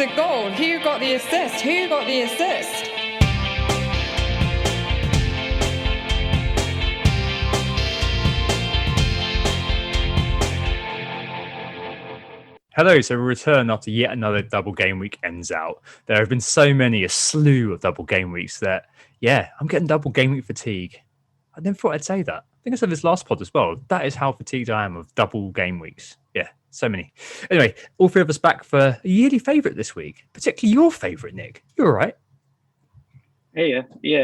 a goal. Who got the assist? Who got the assist? Hello, so we return after yet another double game week ends out. There have been so many, a slew of double game weeks that, I'm getting double game week fatigue. I never thought I'd say that. I think I said this last pod as well. That is how fatigued I am of double game weeks. Yeah, so many. Anyway, all three of us back for a yearly favourite this week, particularly your favourite, Nick. You all right? Yeah,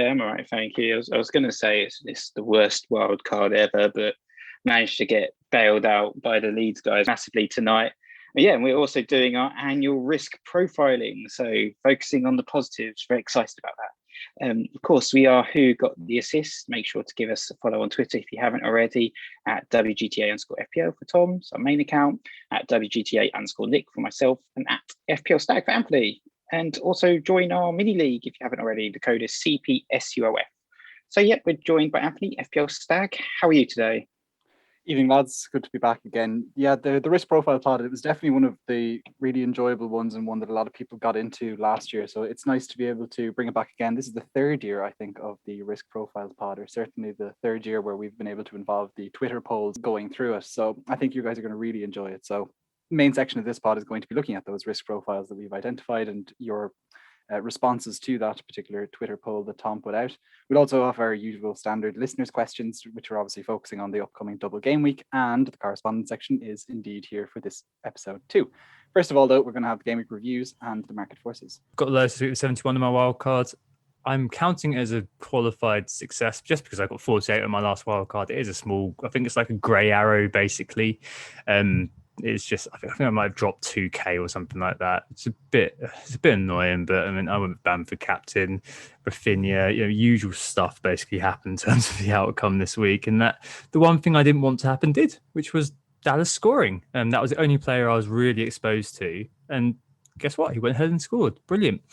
I'm all right, thank you. I was going to say it's the worst wild card ever, but managed to get bailed out by the Leeds guys massively tonight. And we're also doing our annual risk profiling, so focusing on the positives. Very excited about that. Of course, we are Who Got the Assist. Make sure to give us a follow on Twitter if you haven't already, at WGTA_FPL for Tom's our main account, at WGTA_Nick for myself, and at FPL Stag for Anthony. And also join our mini league if you haven't already. The code is cpsulf. So we're joined by Anthony, FPL Stag. How are you today? Evening, lads. Good to be back again. Yeah, the risk profile pod, it was definitely one of the really enjoyable ones and one that a lot of people got into last year. So it's nice to be able to bring it back again. This is the third year, I think, of the risk profiles pod, or certainly the third year where we've been able to involve the Twitter polls going through it. So I think you guys are going to really enjoy it. So the main section of this pod is going to be looking at those risk profiles that we've identified and your responses to that particular Twitter poll that Tom put out. We'll also have our usual standard listeners' questions, which are obviously focusing on the upcoming double game week, and the correspondence section is indeed here for this episode too. First of all, though, we're going to have the game week reviews and the market forces. Got the lowest with 71 on my wild cards. I'm counting it as a qualified success just because I got 48 on my last wild card. It is a small, I think it's like a grey arrow basically. It's just, I think I might have dropped 2k or something like that. It's a bit annoying, but I mean, I went Bamford captain, Rafinha, usual stuff basically happened in terms of the outcome this week. And that the one thing I didn't want to happen did, which was Dallas scoring. And that was the only player I was really exposed to. And guess what? He went ahead and scored. Brilliant.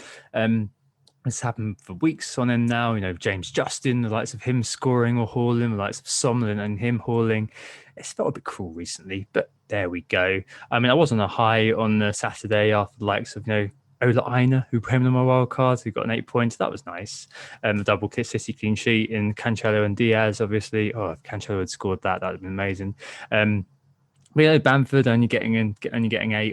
It's happened for weeks on end now. James Justin, the likes of him scoring or hauling, the likes of Somlin and him hauling. It's felt a bit cruel recently, but there we go. I mean, I was on a high on the Saturday after the likes of, Ola Aina, who came on my wild cards, who got an 8 points. That was nice. The double City clean sheet in Cancelo and Diaz, obviously. Oh, if Cancelo had scored that would have been amazing. Bamford only getting 8,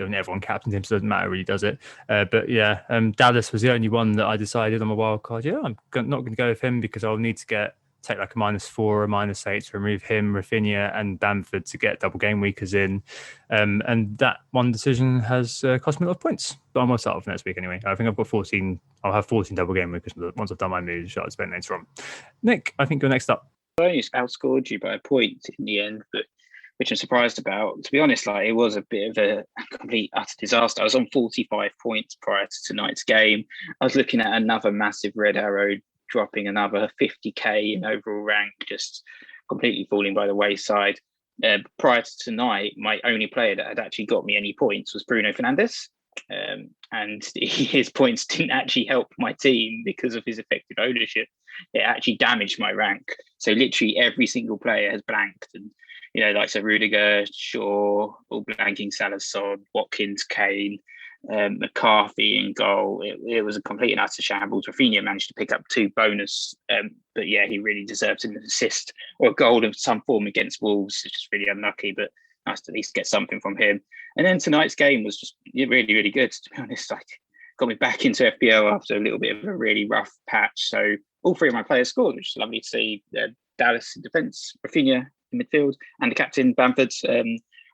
and everyone captained him, so it doesn't matter really, does it? Dallas was the only one that I decided on my wild card. I'm not going to go with him because I'll need to take like a -4 or a -8 to remove him, Rafinha, and Bamford to get double game weekers in. And that one decision has cost me a lot of points. But I'm going to start off next week anyway. I think I've got 14. I'll have 14 double game weekers once I've done my moves. I'll spend later on. Nick, I think you're next up. I only outscored you by a point in the end, but which I'm surprised about. To be honest, it was a bit of a complete utter disaster. I was on 45 points prior to tonight's game. I was looking at another massive red arrow, dropping another 50k in overall rank, just completely falling by the wayside. Prior to tonight, my only player that had actually got me any points was Bruno Fernandes. And his points didn't actually help my team because of his effective ownership. It actually damaged my rank. So literally every single player has blanked, and Rudiger, Shaw, all blanking, Salazar, Watkins, Kane, McCarthy in goal. It was a complete and utter shambles. Rafinha managed to pick up 2 bonus, but he really deserves an assist or a goal of some form against Wolves. It's just really unlucky, but nice to at least get something from him. And then tonight's game was just really, really good, to be honest. Got me back into FPL after a little bit of a really rough patch. So all 3 of my players scored, which is lovely to see. Dallas in defence, Rafinha in midfield, and the captain Bamford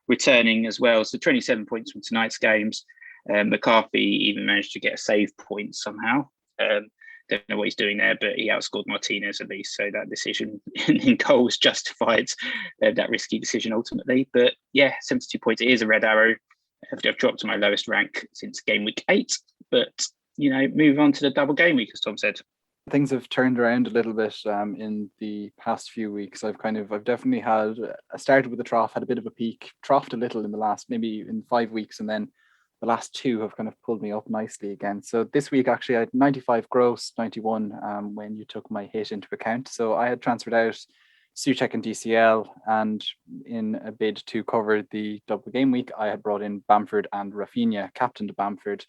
returning as well. So 27 points from tonight's games. McCarthy even managed to get a save point somehow. Don't know what he's doing there, but he outscored Martinez at least. So that decision in goals justified that risky decision ultimately. But 72 points. It is a red arrow. I've dropped to my lowest rank since game week 8. But, move on to the double game week, as Tom said. Things have turned around a little bit in the past few weeks. I've definitely I started with a trough, had a bit of a peak, troughed a little in the last, maybe in 5 weeks, and then the last 2 have kind of pulled me up nicely again. So this week, actually, I had 95 gross, 91 when you took my hit into account. So I had transferred out Souček and DCL, and in a bid to cover the double game week, I had brought in Bamford and Rafinha, captained Bamford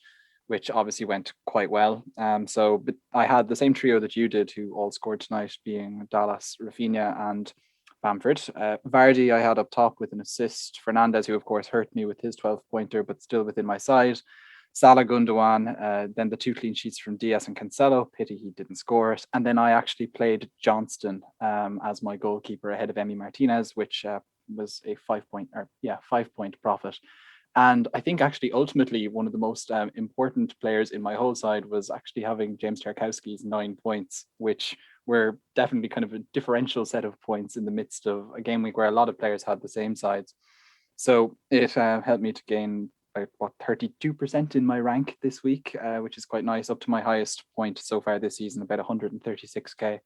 which obviously went quite well. But I had the same trio that you did, who all scored tonight, being Dallas, Rafinha, and Bamford. Vardy I had up top with an assist. Fernandez, who of course hurt me with his 12-pointer, but still within my side. Salah, Gundogan, then the 2 clean sheets from Diaz and Cancelo. Pity he didn't score it. And then I actually played Johnston as my goalkeeper ahead of Emi Martinez, which was a 5-point profit. And I think actually ultimately one of the most important players in my whole side was actually having James Tarkowski's 9 points, which were definitely kind of a differential set of points in the midst of a game week where a lot of players had the same sides. So it helped me to gain about 32% in my rank this week, which is quite nice, up to my highest point so far this season, about 136k.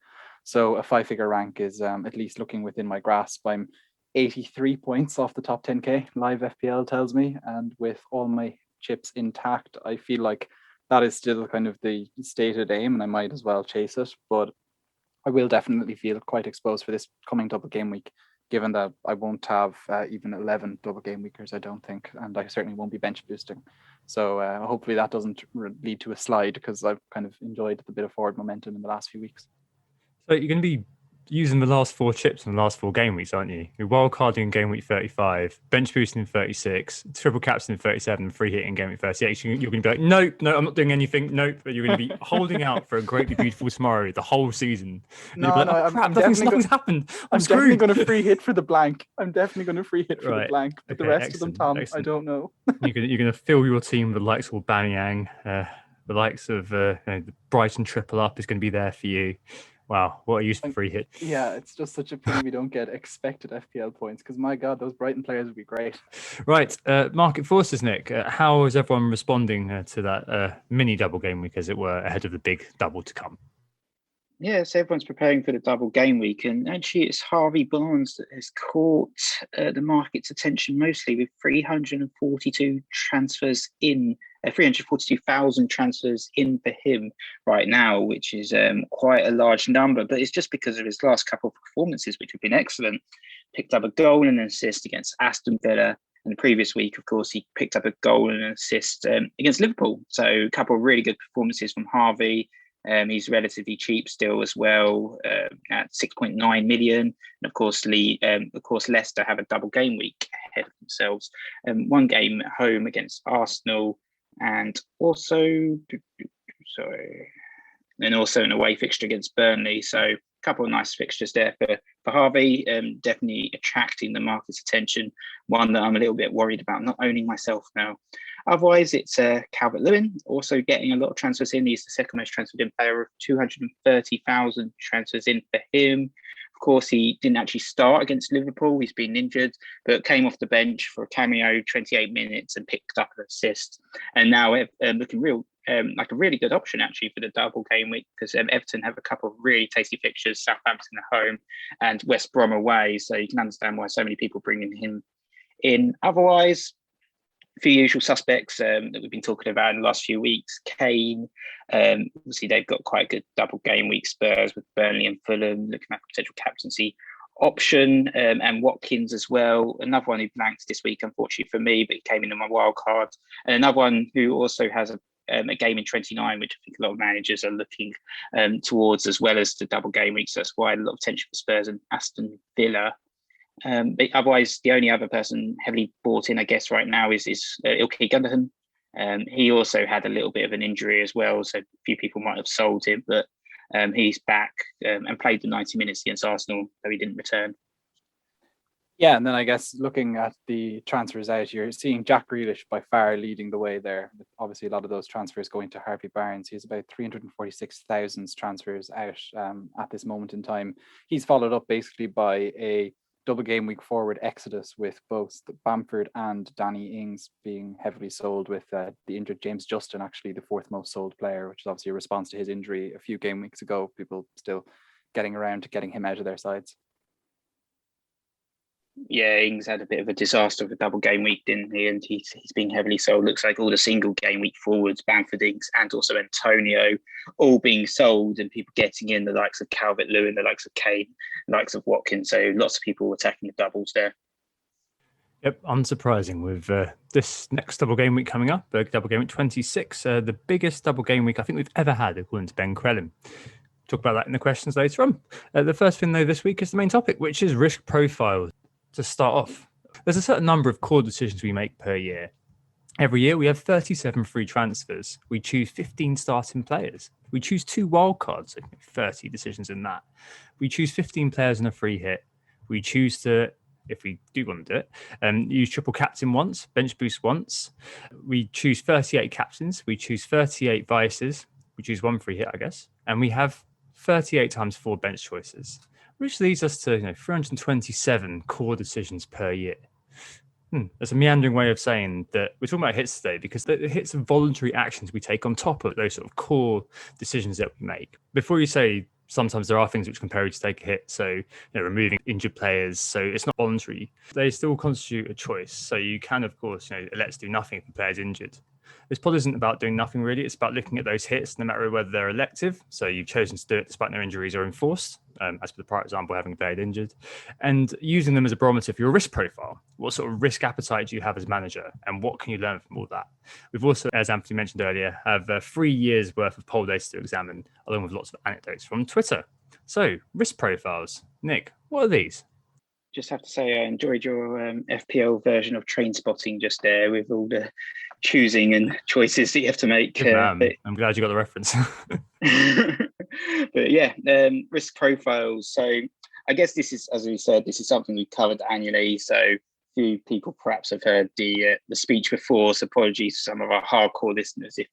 So a 5-figure rank is at least looking within my grasp. I'm 83 points off the top 10k, live FPL tells me, and with all my chips intact, I feel like that is still kind of the stated aim, and I might as well chase it. But I will definitely feel quite exposed for this coming double game week, given that I won't have even 11 double game weekers, I don't think, and I certainly won't be bench boosting. So hopefully that doesn't lead to a slide, because I've kind of enjoyed the bit of forward momentum in the last few weeks. So you're going to be using the last 4 chips in the last 4 game weeks, aren't you? You're wildcarding in game week 35, bench boosting in 36, triple captain in 37, free hitting in game week 38. So you're going to be like, nope, no, I'm not doing anything. Nope. But you're going to be holding out for a greatly beautiful tomorrow the whole season. And No, like, oh, crap, nothing's happened. I'm definitely going to free hit for the blank. But Right. the blank. But Okay, the rest excellent, of them, Tom, excellent. I don't know. You're going to fill your team with the likes of Aubameyang, the likes of the Brighton triple up is going to be there for you. Wow, what a useful free hit. Yeah, it's just such a pity we don't get expected FPL points, because my God, those Brighton players would be great. Right, market forces, Nick. How is everyone responding to that mini double game week, as it were, ahead of the big double to come? Yeah, so everyone's preparing for the double game week, and actually it's Harvey Barnes that has caught the market's attention mostly, with 342 transfers in, 342,000 transfers in for him right now, which is quite a large number, but it's just because of his last couple of performances, which have been excellent. Picked up a goal and an assist against Aston Villa. And the previous week, of course, he picked up a goal and an assist against Liverpool. So a couple of really good performances from Harvey. He's relatively cheap still as well, at 6.9 million. And of course, Leicester have a double game week ahead of themselves. One game at home against Arsenal, and also an away fixture against Burnley. So a couple of nice fixtures there for Harvey. Definitely attracting the market's attention. One that I'm a little bit worried about not owning myself now. Otherwise, it's Calvert-Lewin, also getting a lot of transfers in. He's the second most transferred in player, of 230,000 transfers in for him. Of course, he didn't actually start against Liverpool. He's been injured, but came off the bench for a cameo, 28 minutes, and picked up an assist. And now looking like a really good option actually for the double game week, because Everton have a couple of really tasty fixtures, Southampton at home and West Brom away. So you can understand why so many people bringing him in. Otherwise, a few usual suspects that we've been talking about in the last few weeks. Kane, obviously they've got quite a good double game week. Spurs with Burnley and Fulham, looking at potential captaincy option, and Watkins as well. Another one who blanked this week, unfortunately for me, but he came in on my wild card. And another one who also has a game in 29, which I think a lot of managers are looking towards, as well as the double game week. So that's why a lot of tension for Spurs and Aston Villa. But otherwise, the only other person heavily bought in, I guess, right now is Ilkay Gundogan. He also had a little bit of an injury as well, so a few people might have sold him, but he's back and played the 90 minutes against Arsenal, though he didn't return. Yeah, and then I guess looking at the transfers out, you're seeing Jack Grealish by far leading the way there. Obviously, a lot of those transfers going to Harvey Barnes. He's about 346,000 transfers out at this moment in time. He's followed up basically by a double game week forward exodus, with both Bamford and Danny Ings being heavily sold, with the injured James Justin actually the 4th most sold player, which is obviously a response to his injury a few game weeks ago. People still getting around to getting him out of their sides. Yeah, Ings had a bit of a disaster of a double game week, didn't he? And he's been heavily sold. Looks like all the single game week forwards, Bamford, Ings, and also Antonio, all being sold, and people getting in the likes of Calvert-Lewin, the likes of Kane, the likes of Watkins. So lots of people attacking the doubles there. Yep, unsurprising with this next double game week coming up, double game week 26, the biggest double game week I think we've ever had, according to Ben Crellin. Talk about that in the questions later on. The first thing, though, this week is the main topic, which is risk profile. To start off, there's a certain number of core decisions we make per year. Every year, we have 37 free transfers. We choose 15 starting players. We choose 2 wildcards, 30 decisions in that. We choose 15 players in a free hit. We choose to, if we do want to do it, use triple captain once, bench boost once. We choose 38 captains. We choose 38 vices. We choose 1 free hit, I guess. And we have 38 times 4 bench choices, which leads us to 327 core decisions per year. That's a meandering way of saying that we're talking about hits today, because the hits are voluntary actions we take on top of those sort of core decisions that we make. Before you say sometimes there are things which compel you to take a hit, so removing injured players, so it's not voluntary. They still constitute a choice. So you can, of course, let's do nothing if the player's injured. This pod isn't about doing nothing really. It's about looking at those hits, no matter whether they're elective, so you've chosen to do it despite no injuries, or enforced, as for the prior example, having played injured, and using them as a barometer for your risk profile. What sort of risk appetite do you have as manager, and what can you learn from all that? We've also, as Anthony mentioned earlier, have 3 years worth of poll data to examine, along with lots of anecdotes from Twitter. So, risk profiles. Nick, what are these? Just have to say I enjoyed your FPL version of Train Spotting just there, with all the choosing and choices that you have to make. I'm glad you got the reference. But yeah, risk profiles. So I guess this is, as we said, this is something we covered annually. So few people perhaps have heard the speech before. So apologies to some of our hardcore listeners if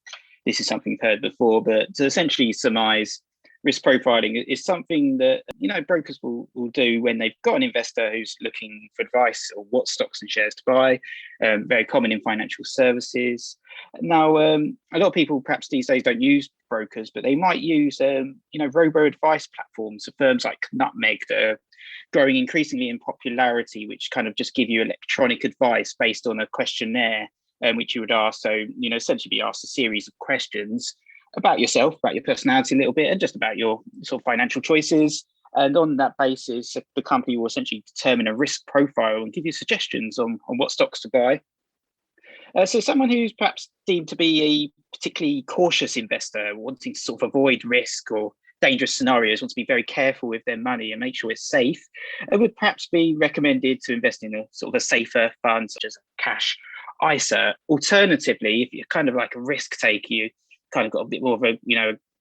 this is something you've heard before. But to essentially surmise, risk profiling is something that brokers will do when they've got an investor who's looking for advice or what stocks and shares to buy. Very common in financial services. Now, a lot of people perhaps these days don't use brokers, but they might use robo advice platforms. So firms like Nutmeg that are growing increasingly in popularity, which kind of just give you electronic advice based on a questionnaire, which you would ask. So essentially be asked a series of questions about yourself, about your personality a little bit, and just about your sort of financial choices. And on that basis, the company will essentially determine a risk profile and give you suggestions on what stocks to buy. So someone who's perhaps deemed to be a particularly cautious investor, wanting to sort of avoid risk or dangerous scenarios, want to be very careful with their money and make sure it's safe, it would perhaps be recommended to invest in a sort of a safer fund, such as a cash ISA. Alternatively, if you're kind of like a risk taker, you kind of got a bit more of a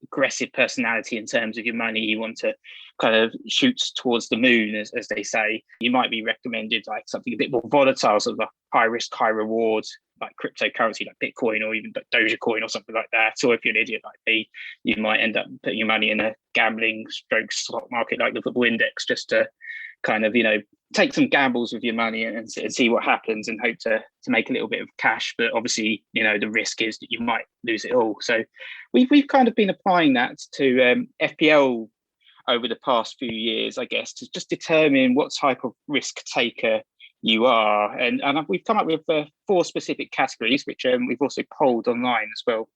aggressive personality in terms of your money, you want to kind of shoot towards the moon, as they say, you might be recommended like something a bit more volatile, sort of a high risk, high reward, like cryptocurrency, like Bitcoin or even Dogecoin or something like that. Or if you're an idiot like me, you might end up putting your money in a gambling stroke stock market like the football index, just to kind of take some gambles with your money and see what happens, and hope to make a little bit of cash. But obviously the risk is that you might lose it all. So we've kind of been applying that to FPL over the past few years, I guess, to just determine what type of risk taker you are. And we've come up with 4 specific categories, which we've also polled online as well.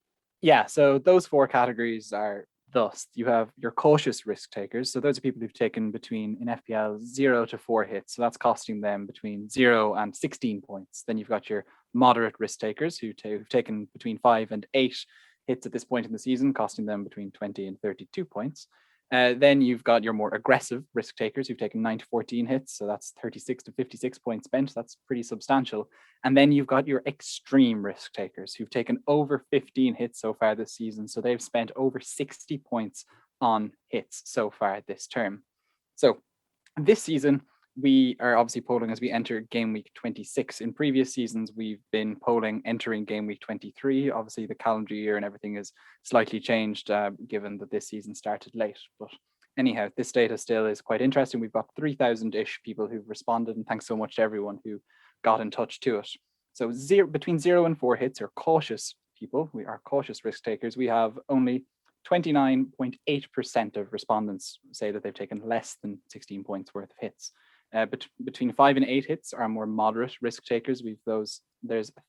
Yeah, so those 4 categories are thus: you have your cautious risk takers. So those are people who've taken between, in FPL, 0 to 4 hits. So that's costing them between 0 and 16 points. Then you've got your moderate risk takers who've taken between 5 and 8 hits at this point in the season, costing them between 20 and 32 points. Then you've got your more aggressive risk takers who've taken 9 to 14 hits. So that's 36 to 56 points spent. That's pretty substantial. And then you've got your extreme risk takers who've taken over 15 hits so far this season. So they've spent over 60 points on hits so far this term. So this season, we are obviously polling as we enter game week 26. In previous seasons, we've been polling entering game week 23. Obviously, the calendar year and everything is slightly changed, given that this season started late. But anyhow, this data still is quite interesting. We've got 3,000-ish people who've responded, and thanks so much to everyone who got in touch to it. So between 0 and 4 hits are cautious people. We are cautious risk takers. We have only 29.8% of respondents say that they've taken less than 16 points worth of hits. Between 5 and 8 hits are more moderate risk takers. There's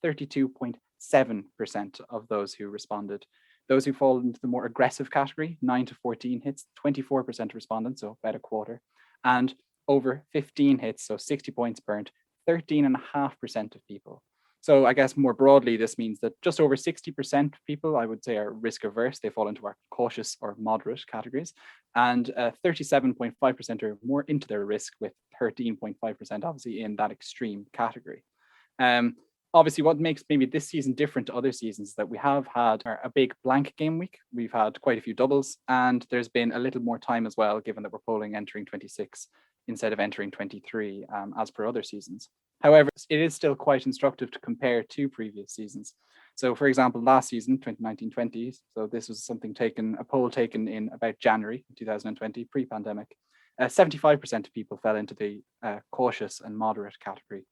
32.7% of those who responded. Those who fall into the more aggressive category, 9 to 14 hits, 24% respondents, so about a quarter. And over 15 hits, so 60 points burnt, 13.5% of people. So I guess more broadly, this means that just over 60% of people, I would say, are risk averse. They fall into our cautious or moderate categories. And 37.5% are more into their risk, with 13.5% obviously in that extreme category. Obviously, what makes maybe this season different to other seasons is that we have had a big blank game week. We've had quite a few doubles, and there's been a little more time as well, given that we're polling entering 26 instead of entering 23, as per other seasons. However, it is still quite instructive to compare to previous seasons. So for example, last season, 2019-20, so this was a poll taken in about January 2020, pre-pandemic, 75% of people fell into the cautious and moderate category.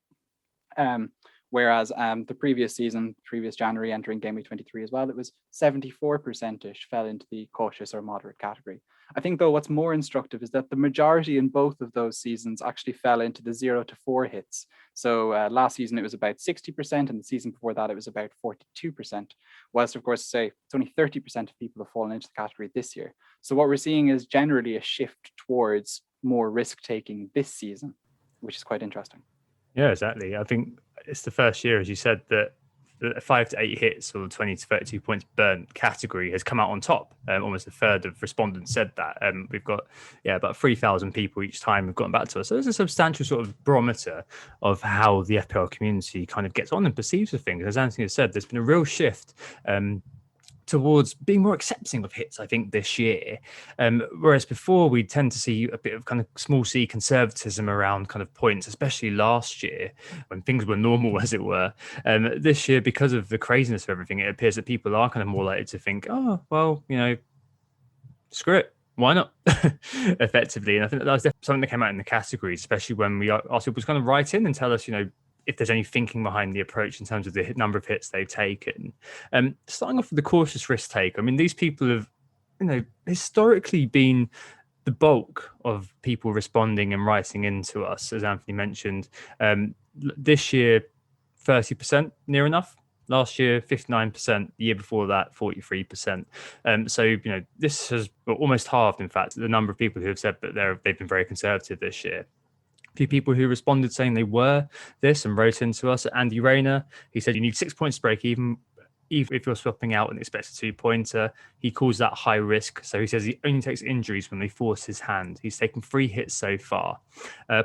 Whereas the previous season, previous January, entering Game Week 23 as well, it was 74%-ish fell into the cautious or moderate category. I think, though, what's more instructive is that the majority in both of those seasons actually fell into the 0 to 4 hits. So last season, it was about 60%, and the season before that, it was about 42%. Whilst, of course, say it's only 30% of people have fallen into the category this year. So what we're seeing is generally a shift towards more risk-taking this season, which is quite interesting. Yeah, exactly. I think it's the first year, as you said, that the 5 to 8 hits or 20 to 32 points burnt category has come out on top. Almost a third of respondents said that. We've got about 3,000 people each time have gotten back to us. So there's a substantial sort of barometer of how the FPL community kind of gets on and perceives the things. As Anthony has said, there's been a real shift towards being more accepting of hits, I think, this year. Whereas before, we tend to see a bit of kind of small c conservatism around kind of points, especially last year when things were normal, as it were. This year, because of the craziness of everything, it appears that people are kind of more likely to think, oh, well, screw it. Why not? Effectively. And I think that was definitely something that came out in the categories, especially when we asked people to kind of write in and tell us, if there's any thinking behind the approach in terms of the number of hits they've taken. Starting off with the cautious risk take, I mean, these people have, historically been the bulk of people responding and writing into us, as Anthony mentioned. This year, 30%, near enough. Last year, 59%. The year before that, 43%. So, this has almost halved, in fact, the number of people who have said that they've been very conservative this year. A few people who responded saying they were this and wrote into us. Andy Rayner, he said you need 6 points to break even if you're swapping out an expected 2-pointer. He calls that high risk. So he says he only takes injuries when they force his hand. He's taken 3 hits so far.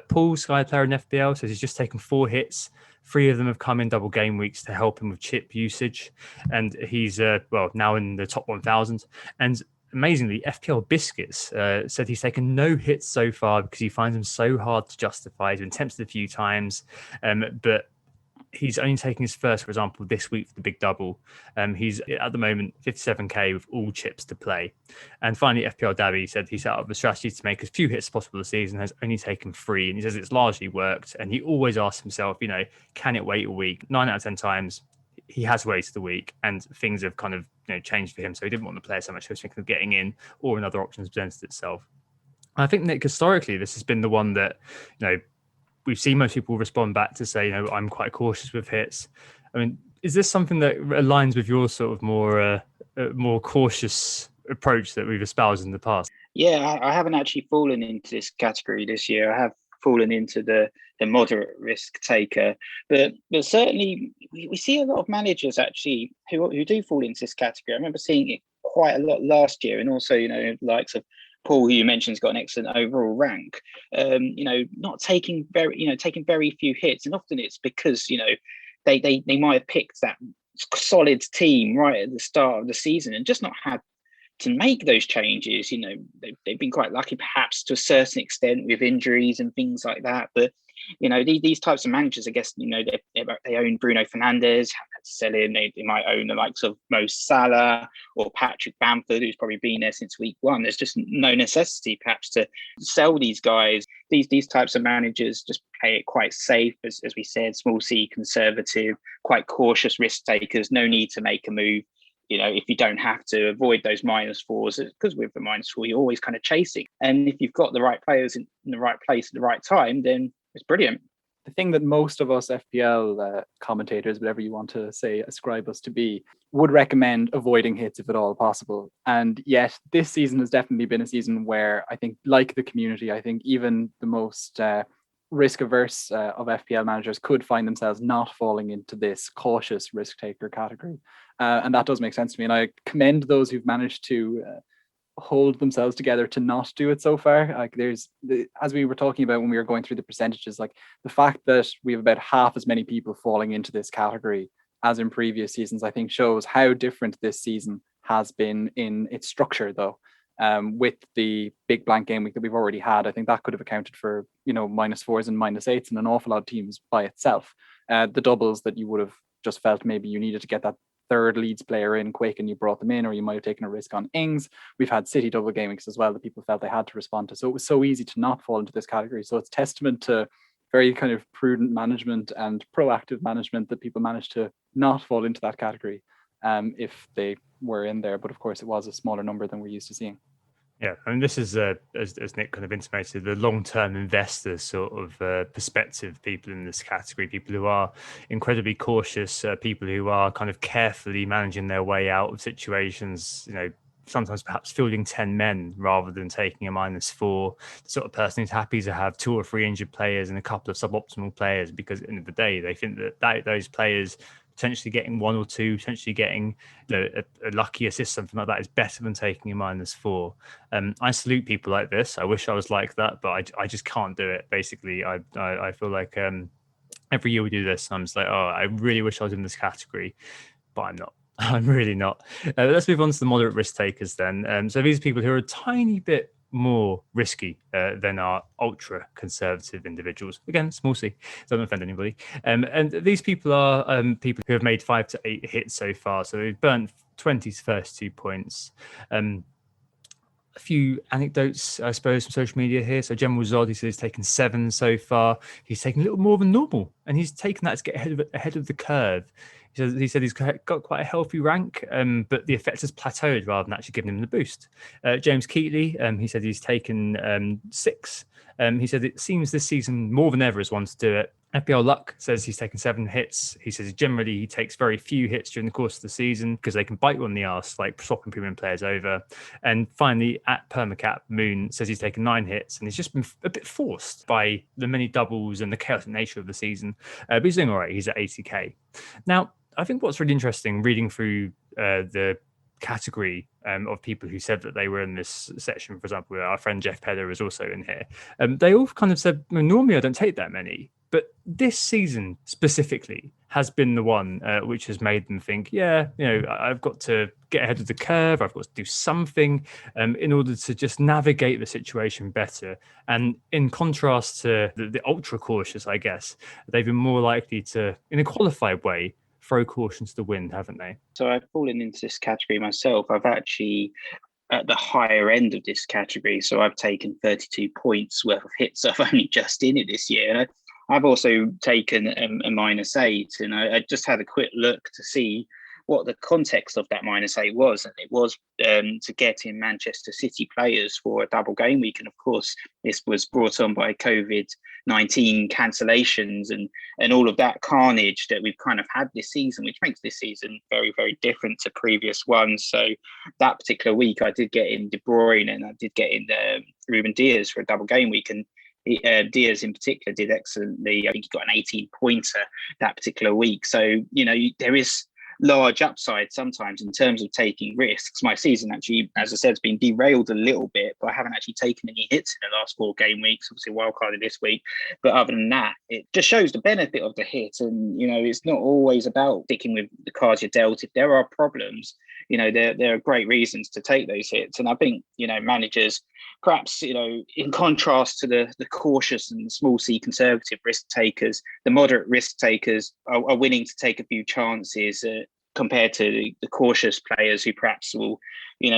Paul, Sky player in FBL, says he's just taken 4 hits. 3 of them have come in double game weeks to help him with chip usage. And he's, now in the top 1,000. And amazingly, FPL Biscuits said he's taken no hits so far because he finds them so hard to justify. He's been tempted a few times, but he's only taking his first, for example, this week for the big double. He's at the moment 57k with all chips to play. And finally, FPL Dabby said he set up a strategy to make as few hits as possible this season, has only taken 3, and he says it's largely worked. And he always asks himself, can it wait a week? 9 out of 10 times he has waited a week, and things have kind of changed for him. So he didn't want to play so much. He was thinking of getting in, or another option has presented itself. And I think, Nick, historically, this has been the one that we've seen most people respond back to say, I'm quite cautious with hits. I mean, is this something that aligns with your sort of more cautious approach that we've espoused in the past? Yeah, I haven't actually fallen into this category this year. I have fallen into the moderate risk taker, but certainly we see a lot of managers actually who do fall into this category. I remember seeing it quite a lot last year, and also the likes of Paul, who you mentioned, has got an excellent overall rank. Not taking taking very few hits, and often it's because they might have picked that solid team right at the start of the season and just not had to make those changes. They've been quite lucky perhaps to a certain extent with injuries and things like that, but these types of managers, I guess, they own Bruno Fernandes, have had to sell him. They might own the likes of Mo Salah or Patrick Bamford, who's probably been there since week 1. There's just no necessity perhaps to sell these guys. These types of managers just play it quite safe, as we said, small c, conservative, quite cautious risk takers. No need to make a move. If you don't have to, avoid those -4s, because with the -4, you're always kind of chasing. And if you've got the right players in the right place at the right time, then it's brilliant. The thing that most of us FPL commentators, whatever you want to say, ascribe us to be, would recommend avoiding hits if at all possible. And yet this season has definitely been a season where I think, like the community, I think even the most risk averse of FPL managers could find themselves not falling into this cautious risk taker category. And that does make sense to me. And I commend those who've managed to hold themselves together to not do it so far. Like as we were talking about when we were going through the percentages, like the fact that we have about half as many people falling into this category as in previous seasons, I think shows how different this season has been in its structure, though. With the big blank game week that we've already had, I think that could have accounted for, -4s and -8s in an awful lot of teams by itself. The doubles that you would have just felt maybe you needed to get that third Leeds player in quick and you brought them in, or you might have taken a risk on Ings. We've had City double game weeks as well that people felt they had to respond to. So it was so easy to not fall into this category. So it's testament to very kind of prudent management and proactive management that people managed to not fall into that category if they were in there. But of course, it was a smaller number than we're used to seeing. Yeah, I mean, this is, as Nick kind of intimated, the long-term investors sort of perspective, people in this category, people who are incredibly cautious, people who are kind of carefully managing their way out of situations, sometimes perhaps fielding 10 men rather than taking a -4, the sort of person who's happy to have 2 or 3 injured players and a couple of suboptimal players, because at the end of the day, they think that those players potentially getting 1 or 2, potentially getting a lucky assist, something like that, is better than taking a -4. I salute people like this. I wish I was like that, but I just can't do it. Basically, I feel like every year we do this, and I'm just like, oh, I really wish I was in this category, but I'm not. I'm really not. Let's move on to the moderate risk takers then. So these are people who are a tiny bit more risky than our ultra conservative individuals. Again, small c, don't offend anybody. And these people are people who have made 5 to 8 hits so far. So they've burnt 20's first 2 points. A few anecdotes, I suppose, from social media here. So General Zod, he says he's taken 7 so far. He's taken a little more than normal, and he's taken that to get ahead of the curve. He said he's got quite a healthy rank, but the effect has plateaued rather than actually giving him the boost. James Keatley, he said he's taken 6. He said it seems this season more than ever has wanted to do it. FPL Luck says he's taken 7 hits. He says generally he takes very few hits during the course of the season because they can bite you on the arse, like swapping premium players over. And finally, at Permacap Moon says he's taken 9 hits and he's just been a bit forced by the many doubles and the chaotic nature of the season. But he's doing all right. He's at 80k. Now, I think what's really interesting reading through the category of people who said that they were in this section, for example, our friend Jeff Pedder is also in here. They all kind of said, well, normally I don't take that many, but this season specifically has been the one which has made them think, I've got to get ahead of the curve. I've got to do something in order to just navigate the situation better. And in contrast to the ultra cautious, I guess, they've been more likely to, in a qualified way, throw caution to the wind, haven't they? So I've fallen into this category myself. I've actually at the higher end of this category. So I've taken 32 points worth of hits. I've only just in it this year. And I've also taken a -8. And I just had a quick look to see what the context of that -8 was. And it was to get in Manchester City players for a double game week. And of course, this was brought on by COVID-19 cancellations and all of that carnage that we've kind of had this season, which makes this season very, very different to previous ones. So that particular week, I did get in De Bruyne and I did get in Ruben Diaz for a double game week. And Diaz in particular did excellently. I think he got an 18-pointer that particular week. So, there is large upside sometimes in terms of taking risks. My season actually, as I said, has been derailed a little bit, but I haven't actually taken any hits in the last 4 game weeks. Obviously wildcarded this week, but other than that, it just shows the benefit of the hit. And it's not always about sticking with the cards you're dealt. If there are problems, there are great reasons to take those hits. And I think managers, perhaps in contrast to the cautious and small c conservative risk takers, the moderate risk takers are willing to take a few chances compared to the cautious players who perhaps will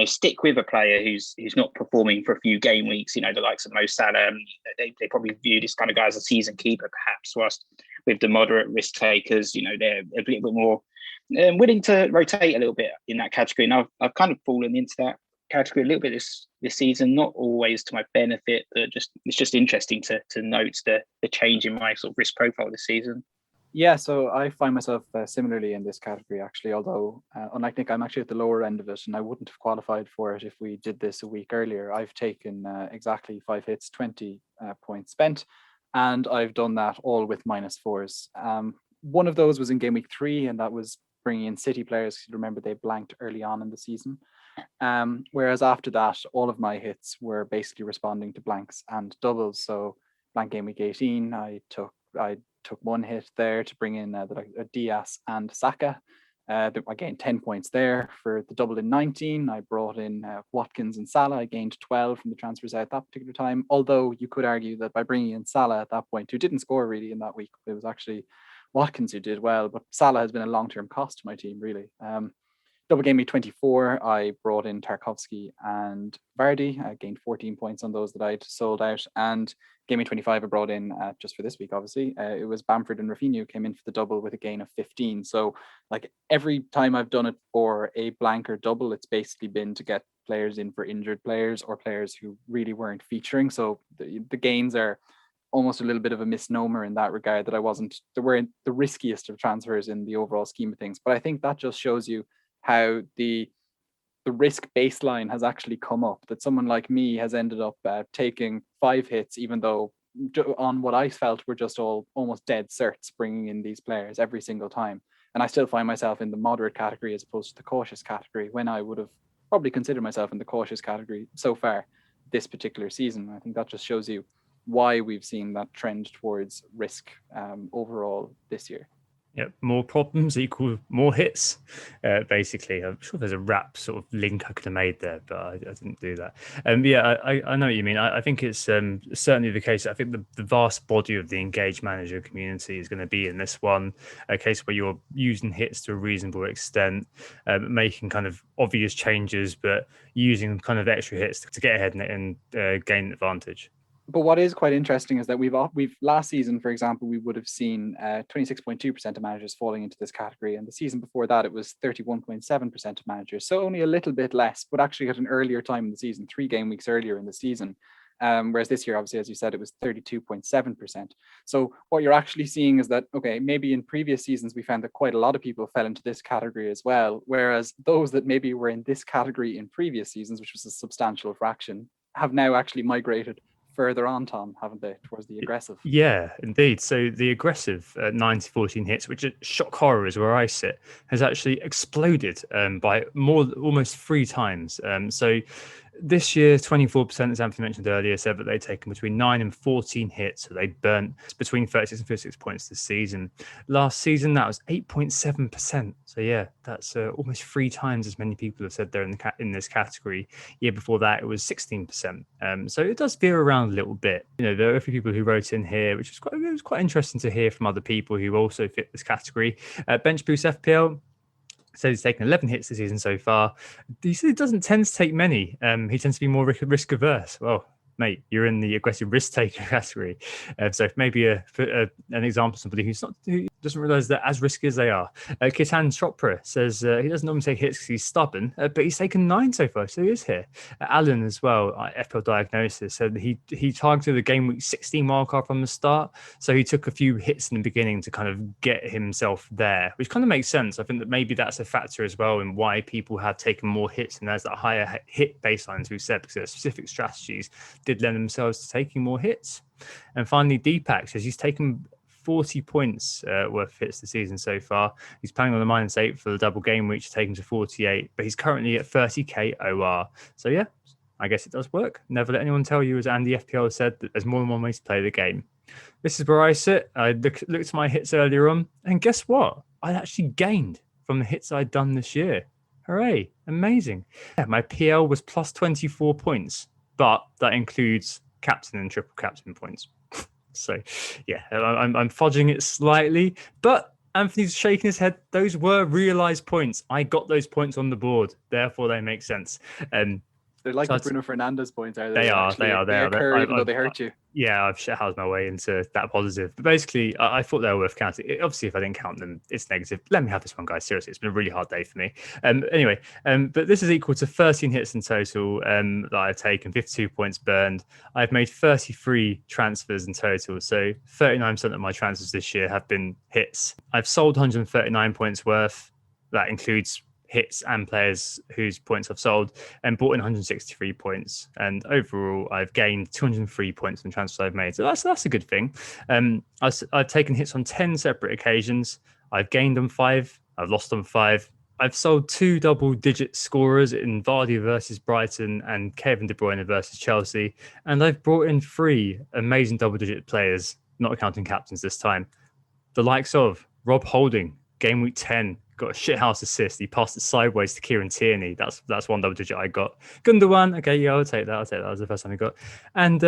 stick with a player who's not performing for a few game weeks. The likes of Mo Salah, they probably view this kind of guy as a season keeper perhaps, whilst with the moderate risk takers, they're a little bit more willing to rotate a little bit in that category. And I've kind of fallen into that category a little bit this season, not always to my benefit, but it's just interesting to note the change in my sort of risk profile this season. Yeah, so I find myself similarly in this category, actually, although unlike Nick, I'm actually at the lower end of it and I wouldn't have qualified for it if we did this a week earlier. I've taken exactly 5 hits, 20 points spent. And I've done that all with -4s. One of those was in game week 3, and that was bringing in City players. Remember, they blanked early on in the season. Whereas after that, all of my hits were basically responding to blanks and doubles. So blank game week 18, I took one hit there to bring in Diaz and Saka. I gained 10 points there. For the double in 19, I brought in Watkins and Salah. I gained 12 from the transfers out that particular time. Although you could argue that by bringing in Salah at that point, who didn't score really in that week, it was actually Watkins who did well. But Salah has been a long-term cost to my team, really. Double game week 24, I brought in Tarkovsky and Vardy. I gained 14 points on those that I'd sold out. And game week 25, I brought in, just for this week, obviously, it was Bamford and Rafinha who came in for the double with a gain of 15. So like every time I've done it for a blank or double, it's basically been to get players in for injured players or players who really weren't featuring. So the gains are almost a little bit of a misnomer in that regard, that they weren't the riskiest of transfers in the overall scheme of things. But I think that just shows you how the risk baseline has actually come up, that someone like me has ended up taking 5 hits, even though on what I felt were just all almost dead certs, bringing in these players every single time. And I still find myself in the moderate category as opposed to the cautious category, when I would have probably considered myself in the cautious category so far this particular season. I think that just shows you why we've seen that trend towards risk overall this year. Yeah, more problems equal more hits, basically. I'm sure there's a rap sort of link I could have made there, but I didn't do that. I know what you mean. I think it's certainly the case. I think the vast body of the engaged manager community is going to be in this one, a case where you're using hits to a reasonable extent, making kind of obvious changes, but using kind of extra hits to get ahead and gain an advantage. But what is quite interesting is that we've last season, for example, we would have seen 26.2% of managers falling into this category. And the season before that, it was 31.7% of managers. So only a little bit less, but actually at an earlier time in the season, 3 game weeks earlier in the season. Whereas this year, obviously, as you said, it was 32.7%. So what you're actually seeing is that, okay, maybe in previous seasons, we found that quite a lot of people fell into this category as well. Whereas those that maybe were in this category in previous seasons, which was a substantial fraction, have now actually migrated further on, Tom, haven't they, towards the aggressive? Yeah, indeed. So the aggressive 9-14 hits, which is shock horror is where I sit, has actually exploded by almost 3 times. So this year, 24%, as Anthony mentioned earlier, said that they'd taken between 9 and 14 hits. So they burnt between 36 and 56 points this season. Last season, that was 8.7%. So yeah, that's almost 3 times as many people have said they're in this category. Year before that, it was 16%. So it does veer around a little bit. You know, there are a few people who wrote in here, which is quite interesting to hear from other people who also fit this category. Bench Boost FPL says he's taken 11 hits this season so far. He said he doesn't tend to take many. He tends to be more risk averse. Well, mate, you're in the aggressive risk taker category. So maybe an example of somebody who doesn't realize that as risky as they are. Kitan Chopra says he doesn't normally take hits because he's stubborn, but he's taken 9 so far, so he is here. Alan as well, FPL Diagnosis, said he targeted the game week 16 wildcard from the start, so he took a few hits in the beginning to kind of get himself there, which kind of makes sense. I think that maybe that's a factor as well in why people have taken more hits, and there's that higher hit baseline, as we've said, because there are specific strategies did lend themselves to taking more hits. And finally, Deepak says he's taken 40 points worth of hits this season so far. He's planning on the -8 for the double game week to take him to 48, but he's currently at 30k OR. So yeah, I guess it does work. Never let anyone tell you, as Andy FPL said, that there's more than one way to play the game. This is where I sit. I looked at my hits earlier on, and guess what? I actually gained from the hits I'd done this year. Hooray, amazing. Yeah, my PL was plus 24 points, but that includes captain and triple captain points. So, yeah, I'm fudging it slightly, but Anthony's shaking his head. Those were realised points. I got those points on the board, therefore they make sense. They're like the Bruno Fernandes points, are they? They are. They occur even though they hurt you. Yeah, I've housed my way into that positive. But basically, I thought they were worth counting. Obviously, if I didn't count them, it's negative. Let me have this one, guys. Seriously, it's been a really hard day for me. Anyway, but this is equal to 13 hits in total that I've taken, 52 points burned. I've made 33 transfers in total. So 39% of my transfers this year have been hits. I've sold 139 points worth. That includes hits and players whose points I've sold, and bought in 163 points. And overall, I've gained 203 points from transfers I've made. So that's a good thing. I've taken hits on 10 separate occasions. I've gained on 5. I've lost on 5. I've sold 2 double-digit scorers in Vardy versus Brighton and Kevin De Bruyne versus Chelsea. And I've brought in 3 amazing double-digit players, not counting captains this time. The likes of Rob Holding, game week 10, got a shithouse assist. He passed it sideways to Kieran Tierney. That's 1 double-digit I got. Gundogan, okay, yeah, I'll take that. That was the first time I got. And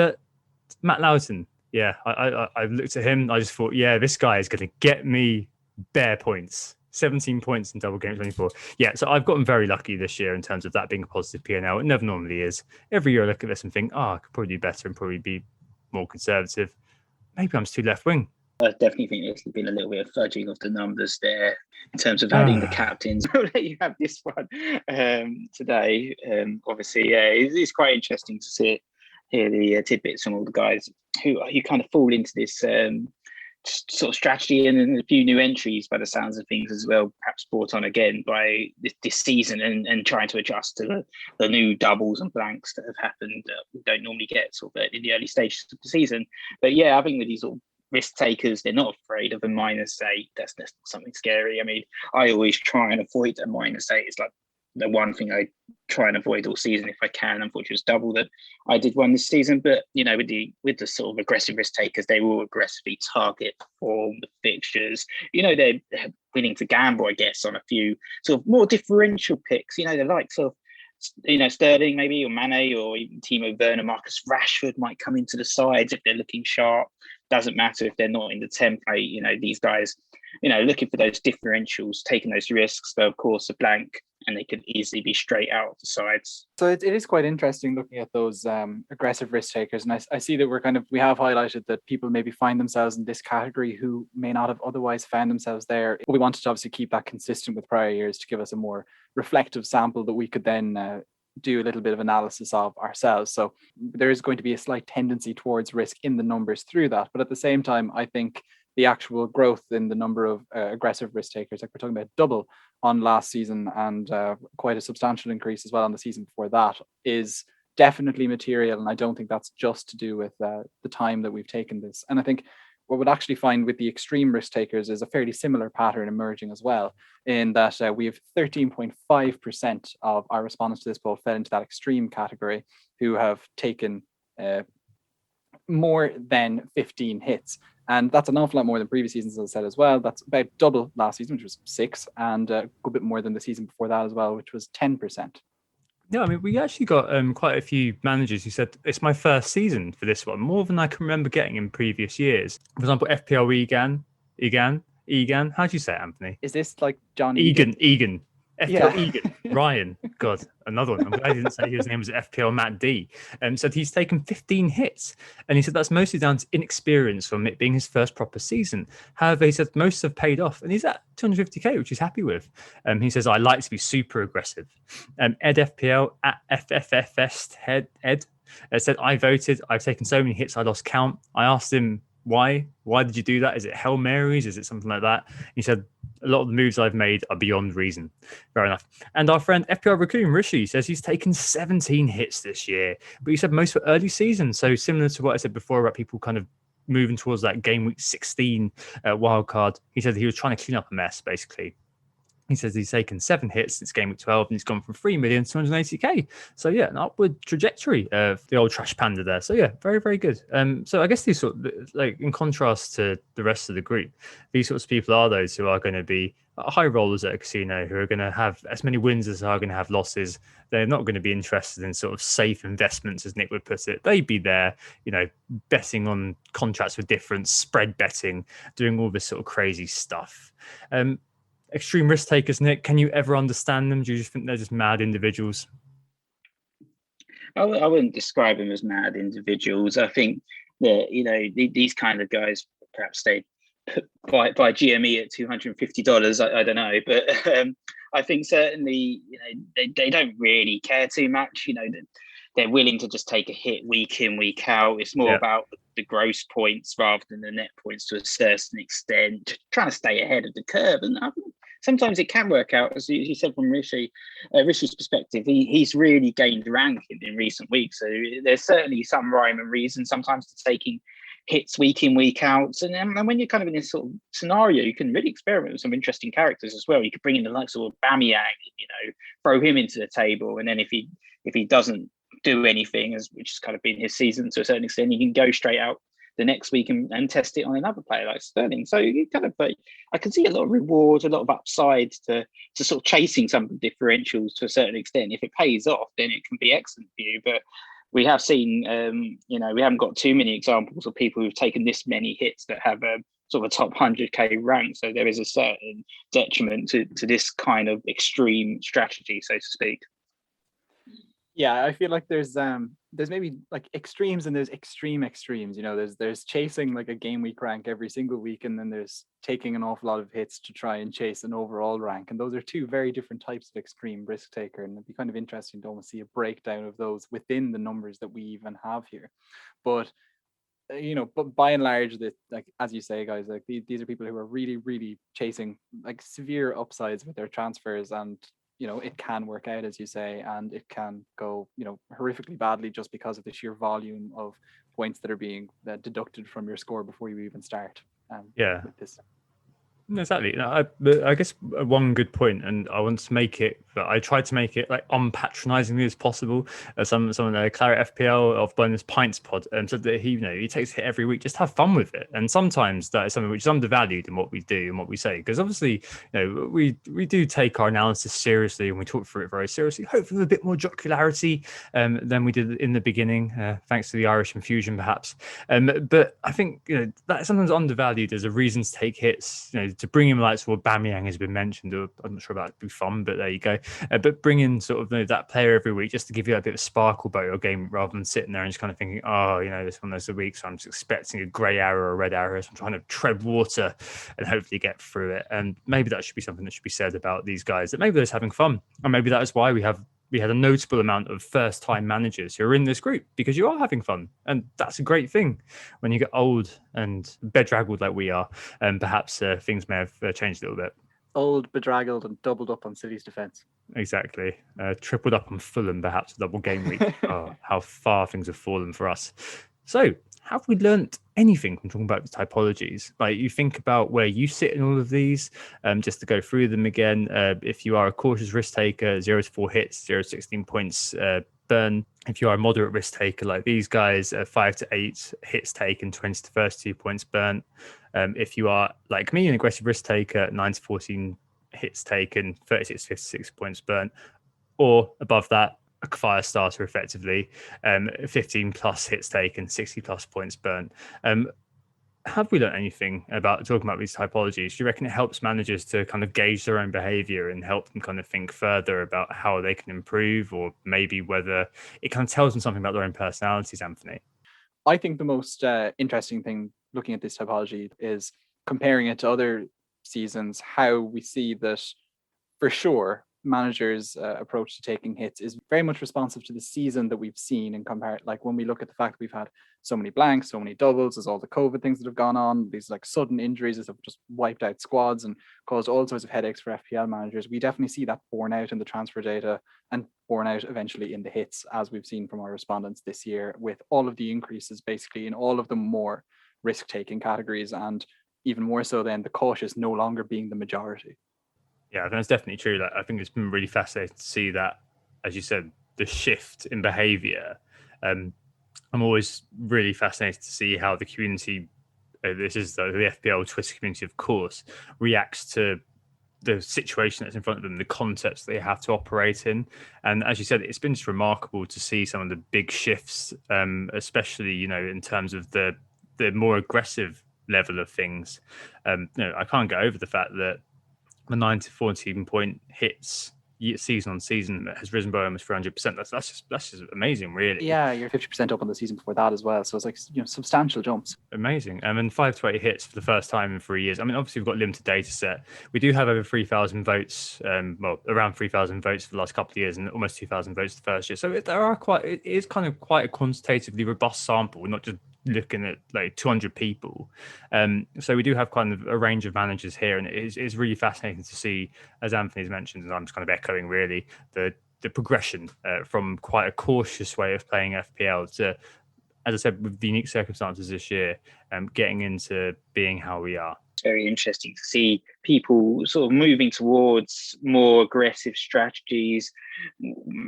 Matt Lowton, yeah, I looked at him. I just thought, yeah, this guy is going to get me bare points. 17 points in double game 24. Yeah, so I've gotten very lucky this year in terms of that being a positive P&L. It never normally is. Every year I look at this and think, I could probably do better and probably be more conservative. Maybe I'm too left wing. I definitely think there's been a little bit of fudging of the numbers there in terms of adding the captains. I'll let you have this one today. Obviously, yeah, it's quite interesting to hear the tidbits from all the guys who kind of fall into this sort of strategy, and a few new entries by the sounds of things as well, perhaps brought on again by this season and trying to adjust to the new doubles and blanks that have happened that we don't normally get sort of in the early stages of the season. But yeah, I think with these sort of risk takers, they're not afraid of a -8. That's not something scary. I mean, I always try and avoid a -8. It's like the one thing I try and avoid all season if I can. Unfortunately, it was double that I did one this season. But you know, with the sort of aggressive risk takers, they will aggressively target form, the fixtures. You know, they're willing to gamble, I guess, on a few sort of more differential picks. You know, the likes of Sterling maybe, or Mane, or even Timo Werner, Marcus Rashford might come into the sides if they're looking sharp. Doesn't matter if they're not in the template. You know, these guys, looking for those differentials, taking those risks. Though of course a blank, and they could easily be straight out of the sides. So it is quite interesting looking at those aggressive risk takers, and I see that we have highlighted that people maybe find themselves in this category who may not have otherwise found themselves there. We wanted to obviously keep that consistent with prior years to give us a more reflective sample that we could then do a little bit of analysis of ourselves. So there is going to be a slight tendency towards risk in the numbers through that, but at the same time, I think the actual growth in the number of aggressive risk takers, like we're talking about double on last season and quite a substantial increase as well on the season before that, is definitely material. And I don't think that's just to do with the time that we've taken this. And I think what we'd actually find with the extreme risk takers is a fairly similar pattern emerging as well, in that we have 13.5% of our respondents to this poll fell into that extreme category, who have taken more than 15 hits. And that's an awful lot more than previous seasons, as I said as well. That's about double last season, which was 6, and a good bit more than the season before that as well, which was 10%. Yeah, I mean, we actually got quite a few managers who said, it's my first season for this one, more than I can remember getting in previous years. For example, FPL Egan. How do you say it, Anthony? Is this like John Egan? FPL Yeah. Egan. Ryan. God, another one. I'm glad he didn't say his name was FPL Matt D. Said he's taken 15 hits. And he said that's mostly down to inexperience from it being his first proper season. However, he said most have paid off. And he's at 250k, which he's happy with. He says, I like to be super aggressive. Ed FPL at FFFest Ed said, I voted. I've taken so many hits, I lost count. I asked him, why did you do that? Is it Hail Marys? Is it something like that? He said, a lot of the moves I've made are beyond reason. Fair enough. And our friend FPL Raccoon Rishi says he's taken 17 hits this year, but he said most for early season. So similar to what I said before about people kind of moving towards that game week 16 wild card. He said he was trying to clean up a mess, basically. He says he's taken 7 hits since game week 12 and he's gone from 3 million to 280k. So yeah, an upward trajectory of the old trash panda there. So yeah, very, very good. So I guess these sort of, like, in contrast to the rest of the group, these sorts of people are those who are going to be high rollers at a casino, who are going to have as many wins as they are going to have losses. They're not going to be interested in sort of safe investments, as Nick would put it. They'd be there, betting on contracts with difference, spread betting, doing all this sort of crazy stuff. Extreme risk takers, Nick, can you ever understand them? Do you just think they're just mad individuals? I wouldn't describe them as mad individuals. I think that, these kind of guys, perhaps they buy GME at $250. I don't know. But I think certainly, they don't really care too much. They're willing to just take a hit week in, week out. It's more about the gross points rather than the net points to a certain extent, trying to stay ahead of the curve. And I think sometimes it can work out, as you said from Rishi's perspective. He's really gained rank in recent weeks, so there's certainly some rhyme and reason sometimes to taking hits week in, week out. And when you're kind of in this sort of scenario, you can really experiment with some interesting characters as well. You could bring in the likes of Bamiyang, throw him into the table, and then if he doesn't do anything, which has kind of been his season to a certain extent, you can go straight out the next week and test it on another player like Sterling. So you kind of, I can see a lot of rewards, a lot of upside to sort of chasing some of the differentials to a certain extent. If it pays off, then it can be excellent for you. But we have seen, we haven't got too many examples of people who've taken this many hits that have a sort of a top 100k rank. So there is a certain detriment to this kind of extreme strategy, so to speak. Yeah, I feel like there's maybe like extremes and there's extremes. There's chasing like a game week rank every single week, and then there's taking an awful lot of hits to try and chase an overall rank. And those are two very different types of extreme risk taker. And it'd be kind of interesting to almost see a breakdown of those within the numbers that we even have here. But but by and large, that, like as you say, guys, like these are people who are really, really chasing like severe upsides with their transfers, and it can work out, as you say, and it can go, horrifically badly just because of the sheer volume of points that are being deducted from your score before you even start. With this. Exactly. I guess one good point, and I want to make it, but I tried to make it like unpatronizingly as possible. Someone Claret FPL of Bonus Pints Pod said that he takes a hit every week. Just have fun with it. And sometimes that is something which is undervalued in what we do and what we say, because obviously we do take our analysis seriously and we talk through it very seriously, hopefully with a bit more jocularity than we did in the beginning, thanks to the Irish infusion perhaps. But I think that sometimes undervalued as a reason to take hits. To bring in like sort of Bamiyang has been mentioned, or I'm not sure about Buffon, but there you go. But bring in sort of that player every week just to give you a bit of sparkle about your game, rather than sitting there and just kind of thinking, this one there's a week, so I'm just expecting a grey arrow or a red arrow, so I'm trying to tread water and hopefully get through it. And maybe that should be something that should be said about these guys, that maybe they're just having fun, and maybe that is why we had a notable amount of first-time managers who are in this group, because you are having fun, and that's a great thing when you get old and bedraggled like we are. And perhaps things may have changed a little bit. Old, bedraggled, and doubled up on City's defence. Exactly. Tripled up on Fulham, perhaps, double game week. Oh, how far things have fallen for us. So, have we learnt anything from talking about the typologies? Like, you think about where you sit in all of these, just to go through them again. If you are a cautious risk taker, 0 to 4 hits, 0 to 16 points burn. If you are a moderate risk taker like these guys, 5 to 8 hits taken, 20 to 32 points burnt. If you are like me, an aggressive risk taker, 9 to 14 hits taken, 36 to 56 points burnt, or above that, a fire starter effectively, 15 plus hits taken, 60 plus points burnt. Have we learned anything about talking about these typologies? Do you reckon it helps managers to kind of gauge their own behavior and help them kind of think further about how they can improve, or maybe whether it kind of tells them something about their own personalities, Anthony? I think the most interesting thing looking at this typology is comparing it to other seasons, how we see that for sure managers' approach to taking hits is very much responsive to the season that we've seen, and compare, like when we look at the fact that we've had so many blanks, so many doubles, there's all the COVID things that have gone on, these like sudden injuries that have just wiped out squads and caused all sorts of headaches for FPL managers. We definitely see that borne out in the transfer data and borne out eventually in the hits, as we've seen from our respondents this year, with all of the increases basically in all of the more risk-taking categories, and even more so then the cautious no longer being the majority. Yeah, that's definitely true. Like, I think it's been really fascinating to see that, as you said, the shift in behaviour. I'm always really fascinated to see how the community, this is the FPL Twitter community, of course, reacts to the situation that's in front of them, the concepts they have to operate in. And as you said, it's been just remarkable to see some of the big shifts, especially, in terms of the more aggressive level of things. I can't get over the fact that the 9 to 14 point hits season on season has risen by almost 300%. That's just amazing, really. Yeah, you're 50% up on the season before that as well. So it's like, substantial jumps. Amazing. And 5 to 8 hits for the first time in 3 years. I mean, obviously we've got limited data set. We do have over 3,000 votes, around 3,000 votes for the last couple of years, and almost 2,000 votes the first year. So it is kind of quite a quantitatively robust sample. We're not just looking at like 200 people. So we do have kind of a range of managers here, and it's really fascinating to see, as Anthony's mentioned, and I'm just kind of echoing really, the progression from quite a cautious way of playing FPL to, as I said, with the unique circumstances this year, getting into being how we are. It's very interesting to see people sort of moving towards more aggressive strategies,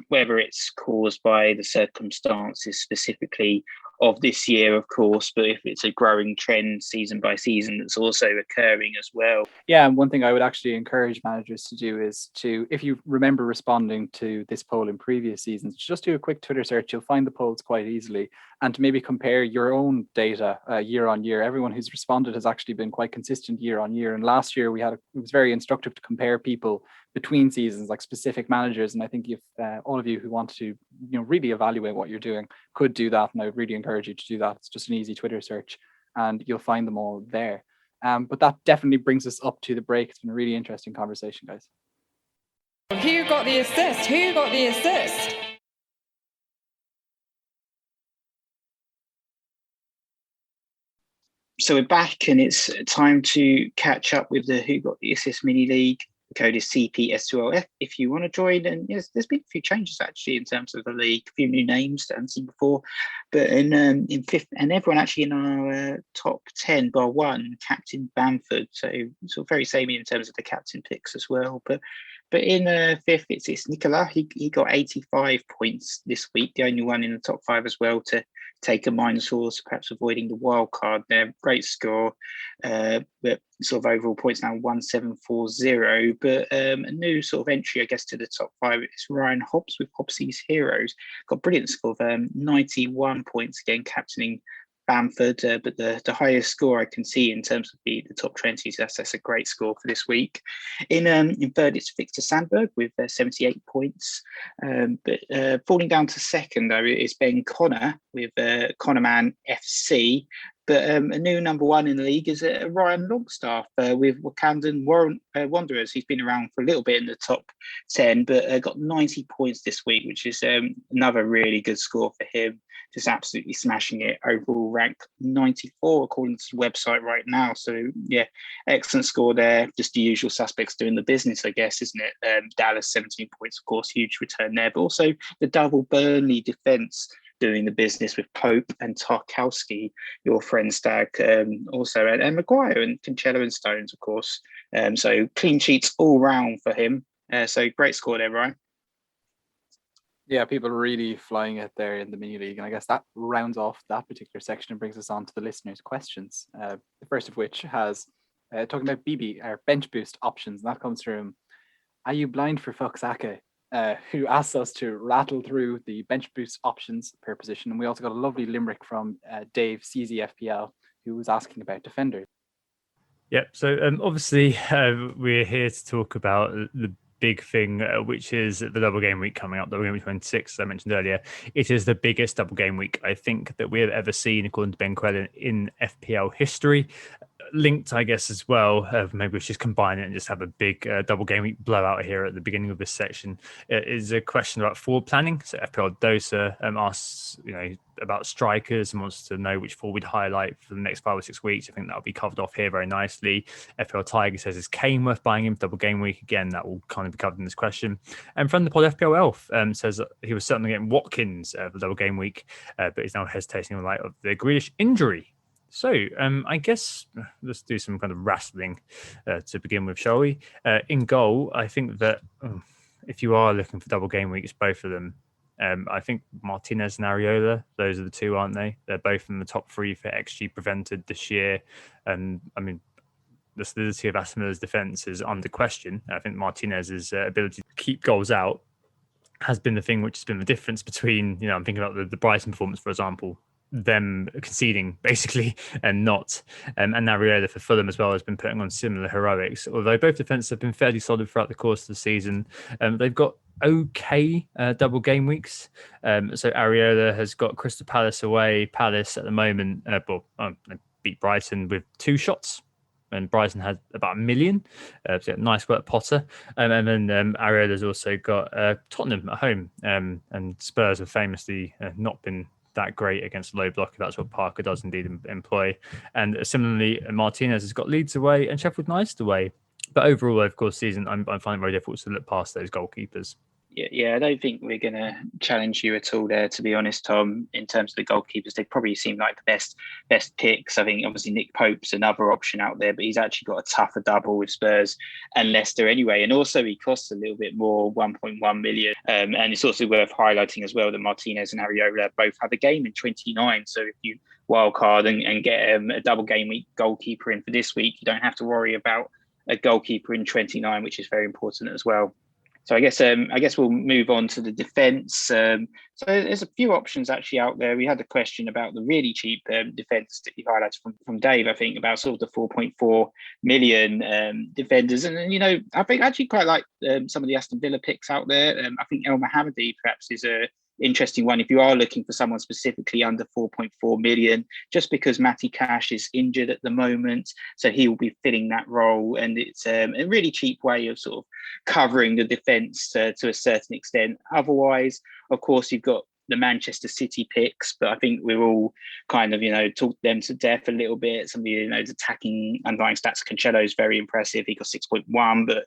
whether it's caused by the circumstances specifically of this year, of course, but if it's a growing trend season by season that's also occurring as well. Yeah, and one thing I would actually encourage managers to do is to, if you remember responding to this poll in previous seasons, just do a quick Twitter search. You'll find the polls quite easily, and to maybe compare your own data year on year. Everyone who's responded has actually been quite consistent year on year. And last year it was very instructive to compare people between seasons, like specific managers. And I think if all of you who want to, really evaluate what you're doing could do that, and I would really encourage you to do that. It's just an easy Twitter search, and you'll find them all there. But that definitely brings us up to the break. It's been a really interesting conversation, guys. Who got the assist? Who got the assist? So we're back, and it's time to catch up with the Who Got the Assist mini league. The code is cpsulf if you want to join. And yes, there's been a few changes actually in terms of the league, a few new names that I haven't seen before. But in fifth, and everyone actually in our top 10 bar one, Captain Bamford. So sort of very samey in terms of the captain picks as well. But in fifth, it's Nicola. He got 85 points this week, the only one in the top 5 as well to take a minus horse, perhaps avoiding the wild card there. Great score, but sort of overall points now 1740. But a new sort of entry, I guess, to the top 5 is Ryan Hobbs with Hobbsy's Heroes. Got a brilliant score of 91 points again, captaining Bamford, but the highest score I can see in terms of the top 20s. That's a great score for this week. In third, it's Victor Sandberg with 78 points. But falling down to second, though, is Ben Connor with Connorman FC. But a new number 1 in the league is Ryan Longstaff with Wakandan Wanderers. He's been around for a little bit in the top 10, but got 90 points this week, which is another really good score for him. Just absolutely smashing it. Overall rank 94 according to the website right now. So yeah, excellent score there. Just the usual suspects doing the business, I guess, isn't it? Dallas 17 points, of course, huge return there. But also the double Burnley defence doing the business with Pope and Tarkowski, your friend Stag, also, and Maguire and Cancelo and Stones, of course. So clean sheets all round for him. So great score there, Ryan. Yeah, people are really flying it there in the mini league, and I guess that rounds off that particular section and brings us on to the listeners' questions. The first of which has talking about BB, our bench boost options, and that comes from Are You Blind for Fuck's Ake, who asked us to rattle through the bench boost options per position. And we also got a lovely limerick from Dave CZFPL, who was asking about defenders. Yep. So obviously we're here to talk about the big thing, which is the double game week coming up, double game week 26, as I mentioned earlier. It is the biggest double game week I think that we have ever seen, according to Ben Quellen, in FPL history. Linked, I guess, as well. Maybe we should just combine it and just have a big double game week blowout here at the beginning of this section. It is a question about forward planning. So FPL Dosa asks, about strikers and wants to know which forward we'd highlight for the next 5 or 6 weeks. I think that'll be covered off here very nicely. FPL Tiger says, is Kane worth buying him for double game week? Again, that will kind of be covered in this question. And from the pod, FPL Elf says he was certainly getting Watkins for double game week, but he's now hesitating in light of the Grealish injury. So I guess let's do some kind of wrestling to begin with, shall we? In goal, I think that if you are looking for double game weeks, both of them, I think Martinez and Areola, those are the two, aren't they? They're both in the top 3 for XG prevented this year. And I mean, the solidity of Aston Villa's defence is under question. I think Martinez's ability to keep goals out has been the thing which has been the difference between, I'm thinking about the Brighton performance, for example, them conceding basically and not. And Areola for Fulham as well has been putting on similar heroics, although both defences have been fairly solid throughout the course of the season. They've got okay double game weeks. So Areola has got Crystal Palace away. Palace at the moment, they beat Brighton with 2 shots. And Brighton had about 1 million. So nice work, Potter. And then Areola's also got Tottenham at home. And Spurs have famously not been that great against low block if that's what Parker does indeed employ. And similarly, Martinez has got Leeds away and Sheffield United away. But overall, of course, season I'm finding it very difficult to look past those goalkeepers. Yeah, I don't think we're going to challenge you at all there, to be honest, Tom. In terms of the goalkeepers, they probably seem like the best picks. I think obviously Nick Pope's another option out there, but he's actually got a tougher double with Spurs and Leicester anyway. And also he costs a little bit more, 1.1 million. And it's also worth highlighting as well that Martinez and Ariola both have a game in 29. So if you wildcard and get a double game week goalkeeper in for this week, you don't have to worry about a goalkeeper in 29, which is very important as well. So I guess we'll move on to the defence. So there's a few options actually out there. We had a question about the really cheap defence that you highlighted from Dave, I think, about sort of the 4.4 million defenders. And, you know, I think I actually quite like some of the Aston Villa picks out there. I think El Mohammadi perhaps is a interesting one if you are looking for someone specifically under 4.4 million, just because Matty Cash is injured at the moment, so he will be filling that role, and it's a really cheap way of sort of covering the defence to a certain extent. Otherwise, of course, you've got the Manchester City picks, but I think we're all kind of, you know, talked them to death a little bit. Some of you know, the attacking underlying stats. Cancelo is very impressive. He got 6.1, but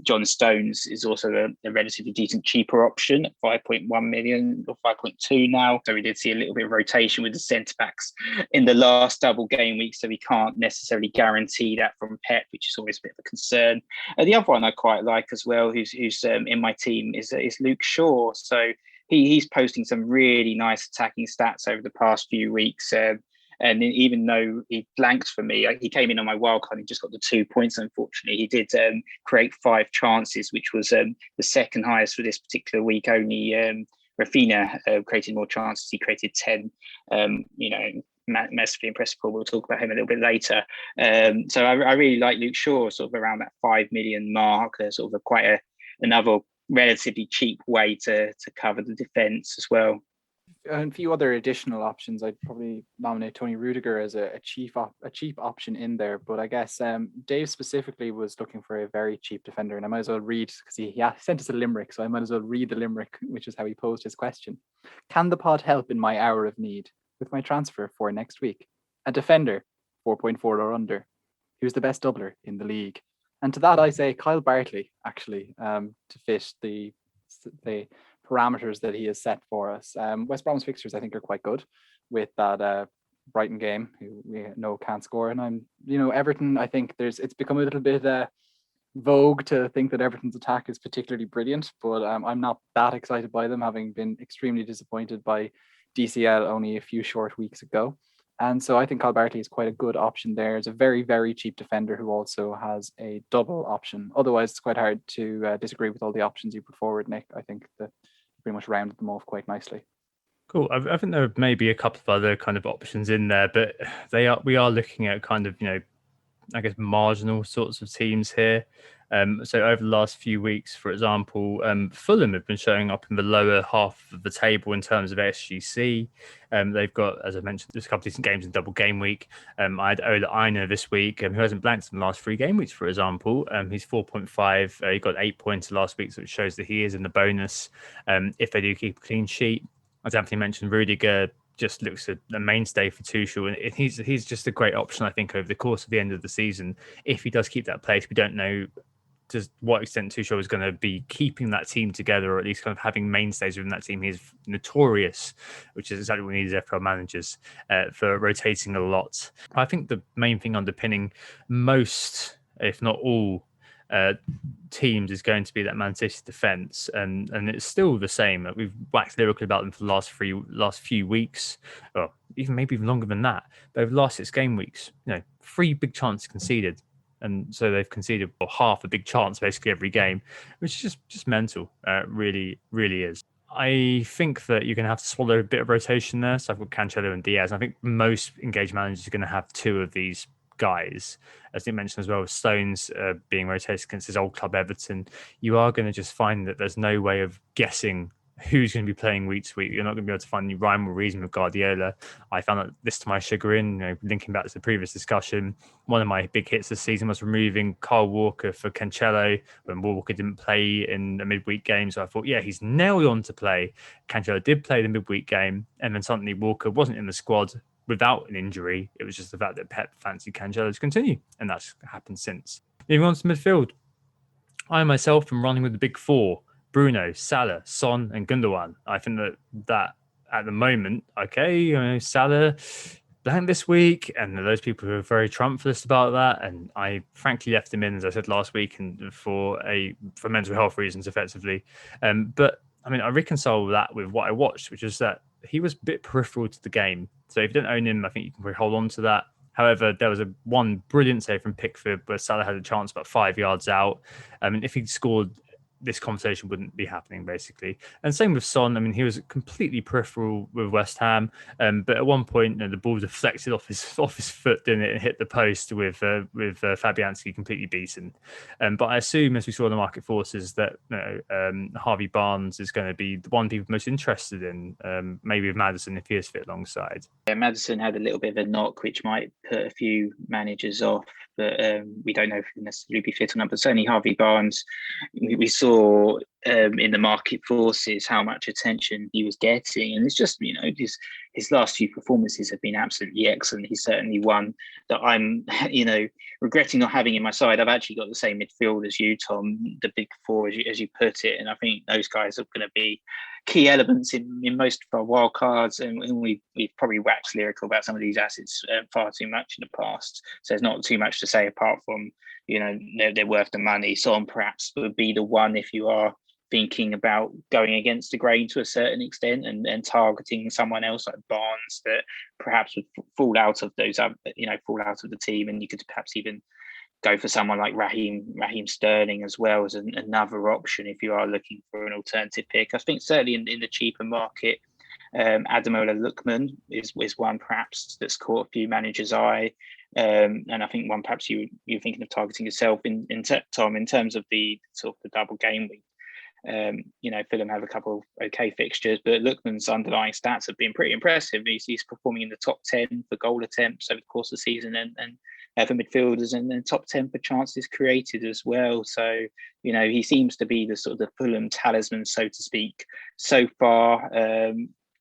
John Stones is also a relatively decent cheaper option at 5.1 million or 5.2 now. So we did see a little bit of rotation with the centre backs in the last double game week, so we can't necessarily guarantee that from Pep, which is always a bit of a concern. The other one I quite like as well, who's in my team, is Luke Shaw. So he's posting some really nice attacking stats over the past few weeks. And even though he blanked for me, he came in on my wildcard. He just got the 2 points, unfortunately. He did create 5 chances, which was the second highest for this particular week. Only Rafinha created more chances. He created 10. Massively impressive. We'll talk about him a little bit later. So I really like Luke Shaw, sort of around that 5 million mark. Sort of another relatively cheap way to cover the defence as well. And a few other additional options. I'd probably nominate Tony Rudiger as a cheap option in there, but I guess Dave specifically was looking for a very cheap defender, and I might as well read, because he sent us a limerick, so I might as well read the limerick, which is how he posed his question. Can the pod help in my hour of need with my transfer for next week? A defender, 4.4 or under. Who's the best doubler in the league? And to that I say Kyle Bartley, actually, to fit the parameters that he has set for us. West Brom's fixtures, I think, are quite good, with that Brighton game, who we know can't score. And Everton, I think it's become a little bit vogue to think that Everton's attack is particularly brilliant, but I'm not that excited by them, having been extremely disappointed by DCL only a few short weeks ago. And so I think Kyle Bartley is quite a good option there. It's a very, very cheap defender who also has a double option. Otherwise, it's quite hard to disagree with all the options you put forward, Nick. I think that pretty much rounded them off quite nicely. Cool. I think there may be a couple of other kind of options in there, but we are looking at kind of, I guess, marginal sorts of teams here. So over the last few weeks, for example, Fulham have been showing up in the lower half of the table in terms of SGC. They've got, as I mentioned, there's a couple of decent games in double game week. I had Ola Aina this week, who hasn't blanked in the last 3 game weeks, for example. He's 4.5. He got 8 points last week, so it shows that he is in the bonus if they do keep a clean sheet. As Anthony mentioned, Rudiger just looks a mainstay for Tuchel, and he's just a great option, I think, over the course of the end of the season. If he does keep that place, we don't know to what extent Tuchel is going to be keeping that team together, or at least kind of having mainstays within that team. He's notorious, which is exactly what we need as FPL managers, for rotating a lot. I think the main thing underpinning most, if not all, teams is going to be that Man City defense, and it's still the same. We've waxed lyrical about them for the last few weeks, or maybe even longer than that. But over the last 6 game weeks, 3 big chances conceded, and so they've conceded half a big chance basically every game, which is just mental. Really, really is. I think that you're going to have to swallow a bit of rotation there. So I've got Cancelo and Diaz. I think most engaged managers are going to have 2 of these guys. As you mentioned as well, with Stones being rotated against his old club Everton, you are going to just find that there's no way of guessing who's going to be playing week to week. You're not going to be able to find any rhyme or reason with Guardiola. I found that this to my chagrin, linking back to the previous discussion, one of my big hits this season was removing Kyle Walker for Cancelo when Walker didn't play in a midweek game. So I thought, yeah, he's nailed on to play. Cancelo did play the midweek game, and then suddenly Walker wasn't in the squad without an injury. It was just the fact that Pep fancied Cancelo to continue, and that's happened since. Moving on to midfield, I myself am running with the big four: Bruno, Salah, Son, and Gundogan. I think that at the moment, okay, Salah blank this week, and those people who are very triumphalist about that, and I frankly left him in, as I said last week, and for mental health reasons, effectively. But I mean, I reconcile that with what I watched, which is that he was a bit peripheral to the game. So if you don't own him, I think you can probably hold on to that. However, there was one brilliant save from Pickford where Salah had a chance about 5 yards out. I mean, if he'd scored, this conversation wouldn't be happening, basically. And same with Son. I mean, he was completely peripheral with West Ham, but at one point, the ball deflected off his foot, didn't it, and hit the post with Fabianski completely beaten. But I assume, as we saw in the market forces, that Harvey Barnes is going to be the one people most interested in, maybe with Maddison if he is fit alongside. Yeah, Maddison had a little bit of a knock, which might put a few managers off, but we don't know if he'll necessarily be fit or not. But certainly Harvey Barnes, we saw in the market forces how much attention he was getting, and it's just his last few performances have been absolutely excellent. He's certainly one that I'm regretting not having in my side. I've actually got the same midfield as you, Tom, the big four as you put it, and I think those guys are going to be key elements in most of our wild cards, and we've probably waxed lyrical about some of these assets far too much in the past, so there's not too much to say apart from they're worth the money. Son perhaps would be the one if you are thinking about going against the grain to a certain extent and targeting someone else like Barnes that perhaps would fall out of those fall out of the team, and you could perhaps even go for someone like Raheem Sterling as well as another option if you are looking for an alternative pick. I think certainly in the cheaper market, Ademola Lookman is one perhaps that's caught a few managers' eye, and I think one perhaps you're thinking of targeting yourself Tom, in terms of the sort of the double game week. Fulham have a couple of okay fixtures, but Lookman's underlying stats have been pretty impressive. He's performing in the top 10 for goal attempts over the course of the season, and for midfielders, and then top 10 for chances created as well. So he seems to be the sort of the Fulham talisman, so to speak, so far.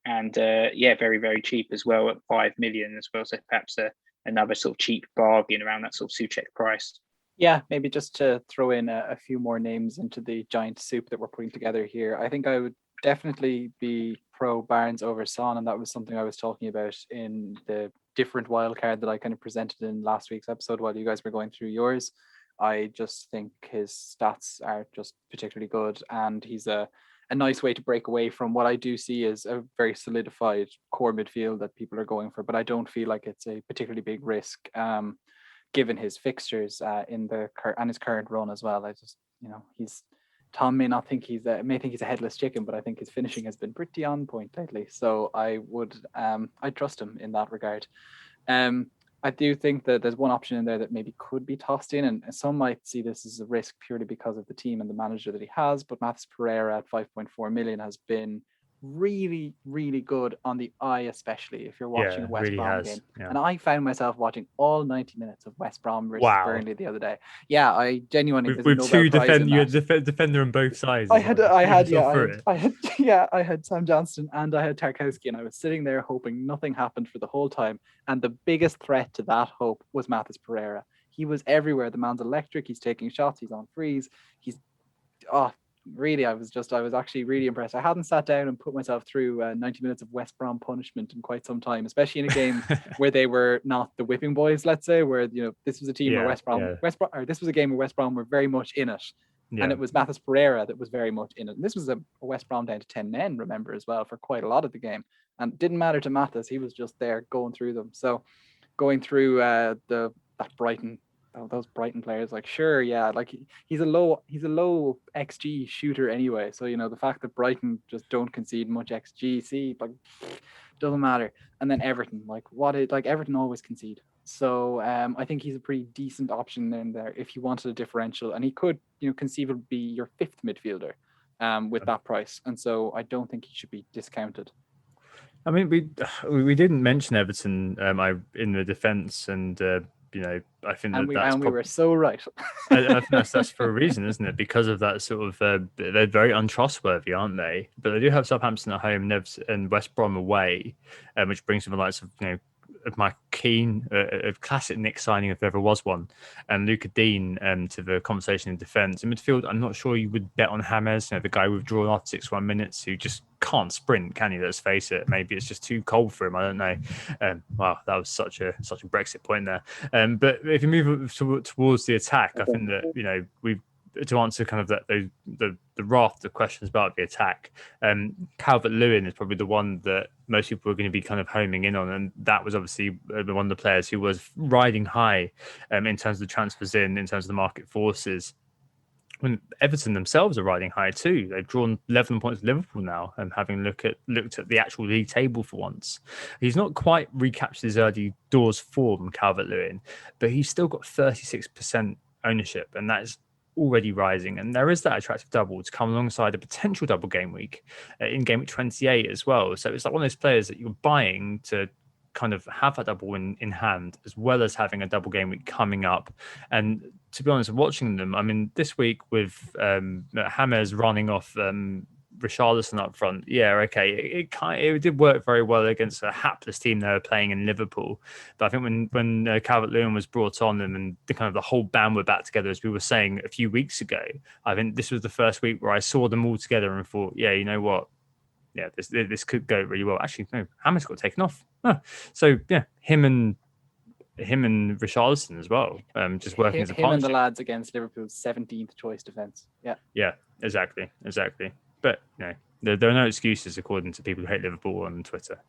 Very, very cheap as well at 5 million as well. So perhaps another sort of cheap bargain around that sort of Souček price. Yeah, maybe just to throw in a few more names into the giant soup that we're putting together here. I think I would definitely be pro Barnes over Son, and that was something I was talking about in the different wild card that I kind of presented in last week's episode while you guys were going through yours. I just think his stats are just particularly good, and he's a nice way to break away from what I do see as a very solidified core midfield that people are going for, but I don't feel like it's a particularly big risk given his fixtures and his current run as well. I just, Tom may not think he's a headless chicken, but I think his finishing has been pretty on point lately. So I trust him in that regard. I do think that there's one option in there that maybe could be tossed in, and some might see this as a risk purely because of the team and the manager that he has. But Mathis Pereira at 5.4 million has been really, really good on the eye, especially if you're watching a West Brom game. Yeah. And I found myself watching all 90 minutes of West Brom versus Burnley the other day. Yeah, I genuinely with two defender on both sides. I had Sam Johnston and I had Tarkowski, and I was sitting there hoping nothing happened for the whole time. And the biggest threat to that hope was Mathis Pereira. He was everywhere. The man's electric. He's taking shots. He's on frees. Really, I was actually really impressed. I hadn't sat down and put myself through 90 minutes of West Brom punishment in quite some time, especially in a game where they were not the whipping boys, let's say, where this was a team where this was a game where West Brom were very much in it. Yeah. And it was Mathis Pereira that was very much in it. And this was a West Brom down to 10 men, remember, as well, for quite a lot of the game. And it didn't matter to Mathis. He was just there going through them. So going through those Brighton players, like, sure, yeah, like he's a low XG shooter anyway. So, the fact that Brighton just don't concede much XG, doesn't matter. And then Everton, Everton always concede. So I think he's a pretty decent option in there if you wanted a differential, and he could, conceivably be your fifth midfielder. with that price, and so I don't think he should be discounted. I mean, we didn't mention Everton in the defence, and I think We were so right. I think that's for a reason, isn't it? Because of that sort of they're very untrustworthy, aren't they? But they do have Southampton at home, Nevs and West Brom away, which brings them the likes of of Michael Keane, a classic Nick signing if there ever was one, and Luca Dean to the conversation in defence. In midfield, I'm not sure you would bet on James, the guy withdrawn after 61 minutes who just can't sprint, can you? Let's face it. Maybe it's just too cold for him. I don't know. Wow, that was such a Brexit point there. But if you move towards the attack, I think that we've to answer kind of the raft of questions about the attack. Calvert-Lewin is probably the one that most people are going to be kind of homing in on, and that was obviously one of the players who was riding high in terms of the transfers in terms of the market forces. When Everton themselves are riding high too, they've drawn 11 points to Liverpool now, and having looked at the actual league table for once, he's not quite recaptured his early doors form, Calvert-Lewin, but he's still got 36% ownership, and that is already rising. And there is that attractive double to come alongside a potential double game week in game week 28 as well. So it's like one of those players that you're buying to kind of have that double in hand, as well as having a double game week coming up. And to be honest, watching them, I mean, this week with James running off Richarlison up front, it did work very well against a hapless team they were playing in Liverpool. But I think when Calvert-Lewin was brought on and the whole band were back together, as we were saying a few weeks ago, I think this was the first week where I saw them all together and thought, yeah, you know what? Yeah, this could go really well. Actually, no, James got taken off. So yeah, him and Richarlison as well, just working as a partnership. Him and the lads against Liverpool's 17th choice defence. Yeah, exactly. But there are no excuses according to people who hate Liverpool on Twitter.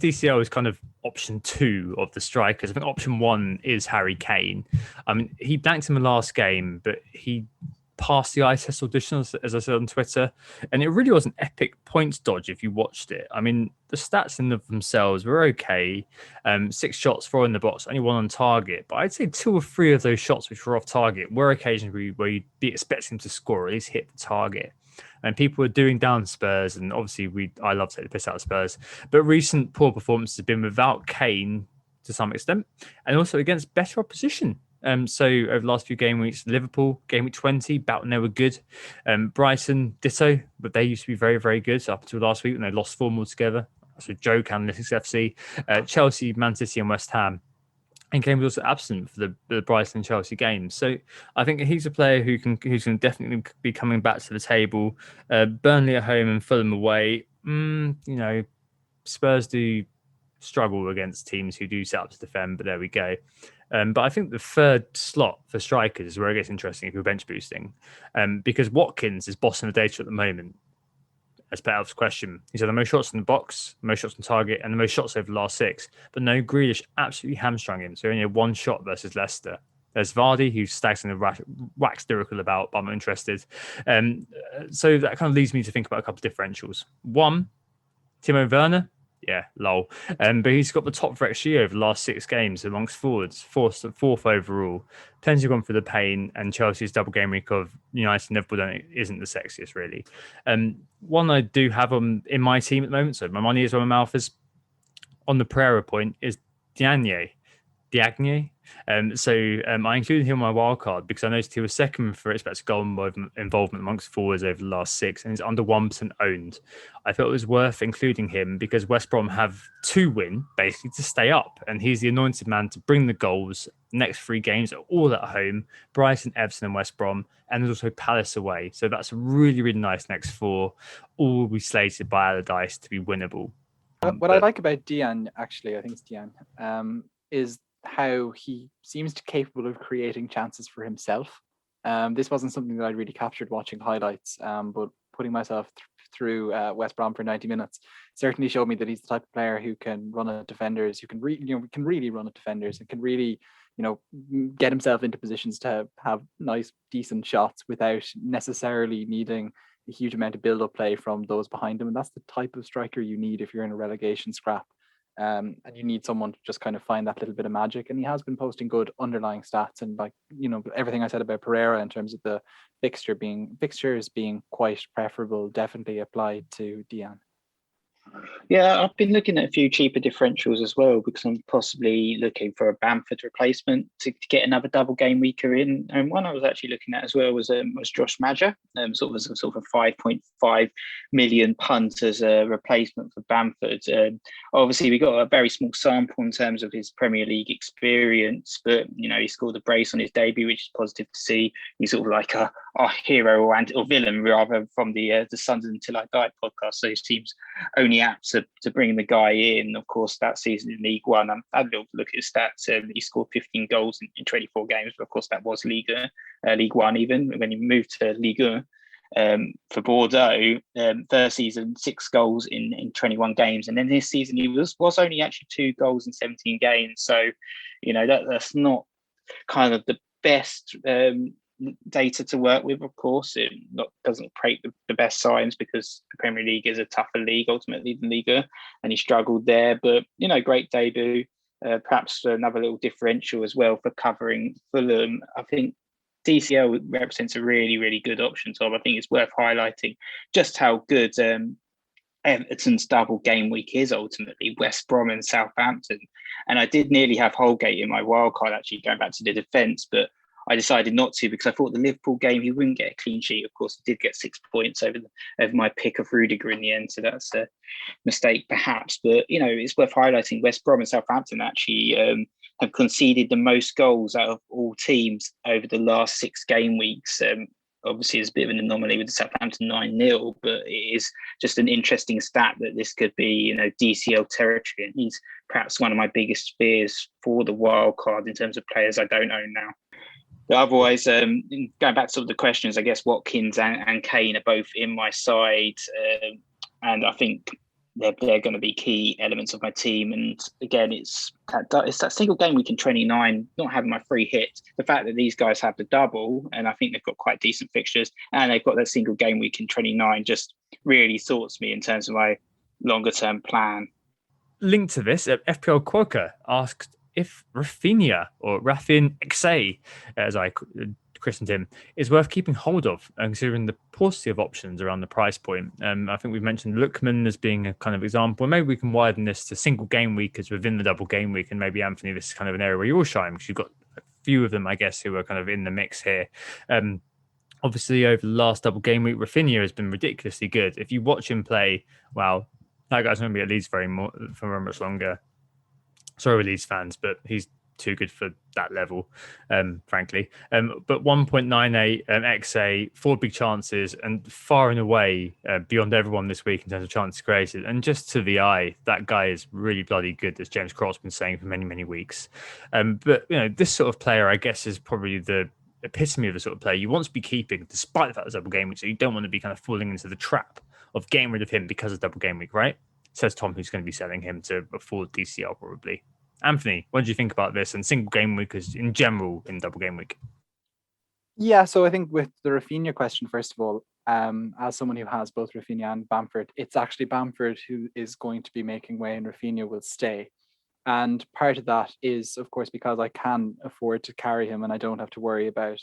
DCL is kind of option 2 of the strikers. I think option 1 is Harry Kane. I mean, he blanked him the last game, but he passed the eye test audition, as I said on Twitter, and it really was an epic points dodge if you watched it. I mean, the stats in themselves were okay. 6 shots, 4 in the box, only 1 on target, but I'd say 2 or 3 of those shots which were off target were occasions where you'd be expecting him to score or at least hit the target. And people were doing down Spurs, and obviously I love to take the piss out of Spurs, but recent poor performances have been without Kane to some extent, and also against better opposition. So over the last few game weeks, Liverpool, game week 20, Boughton, they were good. Brighton, ditto, but they used to be very, very good up until last week when they lost 4 altogether. So joke, Analytics FC, Chelsea, Man City and West Ham. And Kane was also absent for the Brighton and Chelsea games. So I think he's a player who's going to definitely be coming back to the table. Burnley at home and Fulham away. Spurs do struggle against teams who do set up to defend, but there we go. But I think the third slot for strikers is where it gets interesting if you're bench boosting, because Watkins is bossing the data at the moment. As per Alf's question, he's had the most shots in the box, the most shots on target, and the most shots over the last 6. But no, Grealish absolutely hamstrung him, so only had 1 shot versus Leicester. There's Vardy, who Stags and wax lyrical about, but I'm not interested. So that kind of leads me to think about a couple of differentials. 1, Timo Werner. Yeah, lol. But he's got the top for XG over the last 6 games amongst forwards, fourth overall. Plenty have gone through the pain, and Chelsea's double game week of United and Liverpool isn't the sexiest, really. One I do have in my team at the moment, so my money is where my mouth is, on the Pereira point, is Diagne. So I included him on my wildcard because I noticed he was second for expected goal involvement amongst forwards over the last 6, and he's under 1% owned. I thought it was worth including him because West Brom have to win basically to stay up, and he's the anointed man to bring the goals. Next 3 games are all at home: Brighton, Everton and West Brom, and there's also Palace away. So that's a really, really nice next 4, all will be slated by Allardyce to be winnable. What I like about Dian, actually, I think it's Dian, is how he seems capable of creating chances for himself. This wasn't something that I really captured watching highlights, but putting myself through West Brom for 90 minutes certainly showed me that he's the type of player who can run at defenders, who can really run at defenders, and can really get himself into positions to have nice, decent shots without necessarily needing a huge amount of build-up play from those behind him. And that's the type of striker you need if you're in a relegation scrap. And you need someone to just kind of find that little bit of magic. And he has been posting good underlying stats, and like, everything I said about Pereira in terms of the fixtures being quite preferable definitely applied to Dian. Yeah, I've been looking at a few cheaper differentials as well, because I'm possibly looking for a Bamford replacement to get another double game weeker in. And one I was actually looking at as well was Josh Madger, sort of a 5.5 million punt as a replacement for Bamford. Obviously, we got a very small sample in terms of his Premier League experience, but he scored a brace on his debut, which is positive to see. He's sort of like a hero or villain rather from the Suns Until I Die podcast. So he seems only apt to bring the guy in. Of course, that season in League One, I had a little look at his stats. He scored 15 goals in 24 games, but of course that was League One. Even when he moved to Ligue 1 for Bordeaux, first season 6 goals in 21 games, and then this season he was only actually 2 goals in 17 games. So that's not kind of the best data to work with. Of course, it doesn't create the best signs, because the Premier League is a tougher league ultimately than Liga, and he struggled there. But great debut. Perhaps another little differential as well for covering Fulham. I think DCL represents a really, really good option, Tom. I think it's worth highlighting just how good Everton's double game week is ultimately. West Brom and Southampton. And I did nearly have Holgate in my wildcard, actually, going back to the defence, but I decided not to, because I thought the Liverpool game, he wouldn't get a clean sheet. Of course, he did get 6 points over my pick of Rudiger in the end. So that's a mistake, perhaps. But, it's worth highlighting West Brom and Southampton actually have conceded the most goals out of all teams over the last 6 game weeks. Obviously, it's a bit of an anomaly with the Southampton 9-0, but it is just an interesting stat that this could be, DCL territory. And he's perhaps one of my biggest fears for the wild card in terms of players I don't own now. But otherwise, going back to the questions, I guess Watkins and Kane are both in my side. And I think they're going to be key elements of my team. And again, it's that single game week in 29, not having my free hit. The fact that these guys have the double, and I think they've got quite decent fixtures, and they've got that single game week in 29, just really sorts me in terms of my longer term plan. Linked to this, FPL Quokka asked if Rafinha, or Rafin XA, as I christened him, is worth keeping hold of, considering the paucity of options around the price point. I think we've mentioned Lookman as being a kind of example. Maybe we can widen this to single game weekers within the double game week, and maybe Anthony, this is kind of an area where you'll shine, because you've got a few of them, I guess, who are kind of in the mix here. Obviously, over the last double game week, Rafinha has been ridiculously good. If you watch him play, wow, that guy's going to be at Leeds for very much longer. Sorry, Leeds fans, but he's too good for that level, frankly. But 1.98 XA, 4 big chances, and far and away beyond everyone this week in terms of chances created. And just to the eye, that guy is really bloody good, as James Crott's been saying for many, many weeks. But this sort of player, I guess, is probably the epitome of the sort of player you want to be keeping, despite the fact it's double game week. So you don't want to be kind of falling into the trap of getting rid of him because of double game week, right? Says Tom, who's going to be selling him to afford DCL probably. Anthony, what do you think about this and single game weekers in general in double game week? Yeah, so I think with the Rafinha question, first of all, as someone who has both Rafinha and Bamford, it's actually Bamford who is going to be making way and Rafinha will stay. And part of that is, of course, because I can afford to carry him and I don't have to worry about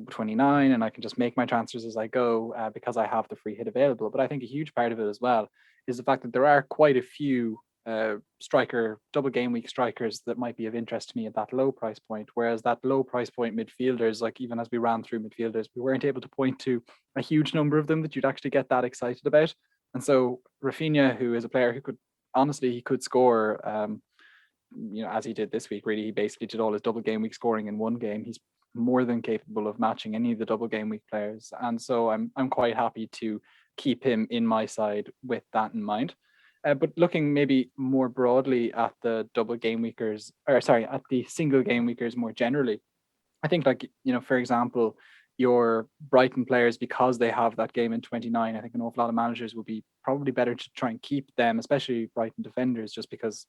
29, and I can just make my transfers as I go because I have the free hit available. But I think a huge part of it as well is the fact that there are quite a few double game week strikers that might be of interest to me at that low price point, whereas that low price point midfielders, like even as we ran through midfielders, we weren't able to point to a huge number of them that you'd actually get that excited about. And so Rafinha, who is a player who he could score as he did this week, really, he basically did all his double game week scoring in one game. He's more than capable of matching any of the double game week players, and so I'm quite happy to keep him in my side with that in mind. But looking maybe more broadly at the double game weekers, at the single game weekers more generally, I think, for example, your Brighton players, because they have that game in 29, I think an awful lot of managers will be probably better to try and keep them, especially Brighton defenders, just because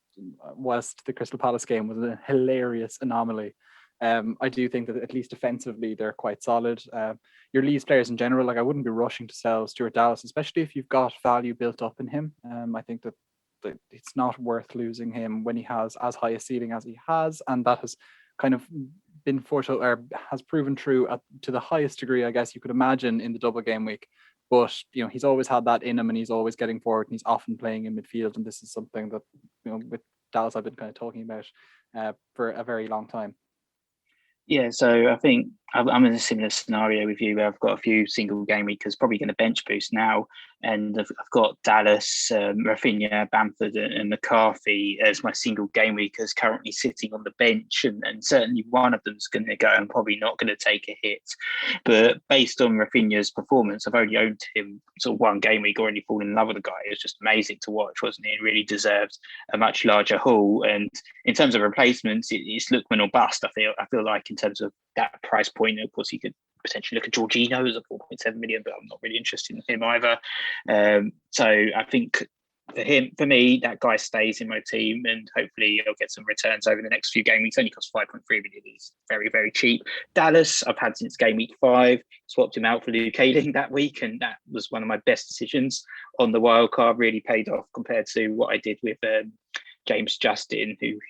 whilst the Crystal Palace game was a hilarious anomaly, I do think that at least defensively they're quite solid. Your Leeds players in general, I wouldn't be rushing to sell Stuart Dallas, especially if you've got value built up in him. I think that it's not worth losing him when he has as high a ceiling as he has, and that has kind of been foretold or has proven true to the highest degree, I guess you could imagine, in the double game week. But he's always had that in him, and he's always getting forward, and he's often playing in midfield. And this is something that with Dallas I've been kind of talking about for a very long time. Yeah, so I think I'm in a similar scenario with you where I've got a few single game weekers probably going to bench boost now. And I've got Dallas, Rafinha, Bamford and McCarthy as my single game weekers currently sitting on the bench. And certainly one of them's going to go and probably not going to take a hit. But based on Rafinha's performance, I've only owned him sort of one game week, already fallen in love with the guy. It was just amazing to watch, wasn't it? It really deserved a much larger haul. And in terms of replacements, it's Lookman or bust, I feel like, in terms of that price point. Of course, you could potentially look at Jorginho as a 4.7 million, but I'm not really interested in him either. So I think for me, that guy stays in my team, and hopefully he'll get some returns over the next few game weeks. Only costs 5.3 million. He's very, very cheap. Dallas, I've had since game week 5. Swapped him out for Luke Ayling that week, and that was one of my best decisions on the wild card. Really paid off compared to what I did with James Justin, who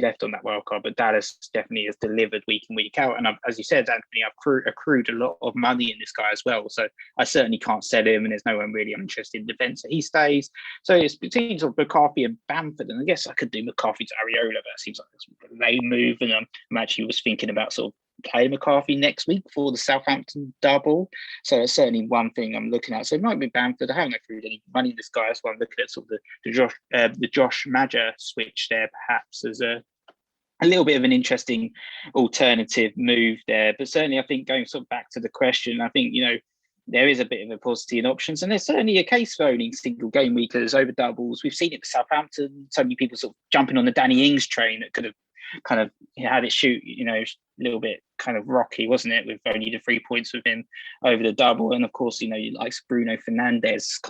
left on that wild card. But Dallas definitely has delivered week in, week out. And as you said, Anthony, I've accrued a lot of money in this guy as well. So I certainly can't sell him, and there's no one really I'm interested in defence. So he stays. So it's between sort of McCarthy and Bamford. And I guess I could do McCarthy to Areola, but that seems like a lame move. And I'm actually was thinking about sort of play McCarthy next week for the Southampton double. So it's certainly one thing I'm looking at. So it might be Bamford. I haven't accrued any money in this guy. That's why I'm looking at sort of the Josh Maja switch there, perhaps as a little bit of an interesting alternative move there. But certainly I think going sort of back to the question, I think, there is a bit of a paucity in options, and there's certainly a case for owning single game weekers over doubles. We've seen it with Southampton. So many people sort of jumping on the Danny Ings train that could have kind of had it shoot, a little bit kind of rocky, wasn't it, with only the 3 points with him over the double. And of course, you like Bruno Fernandes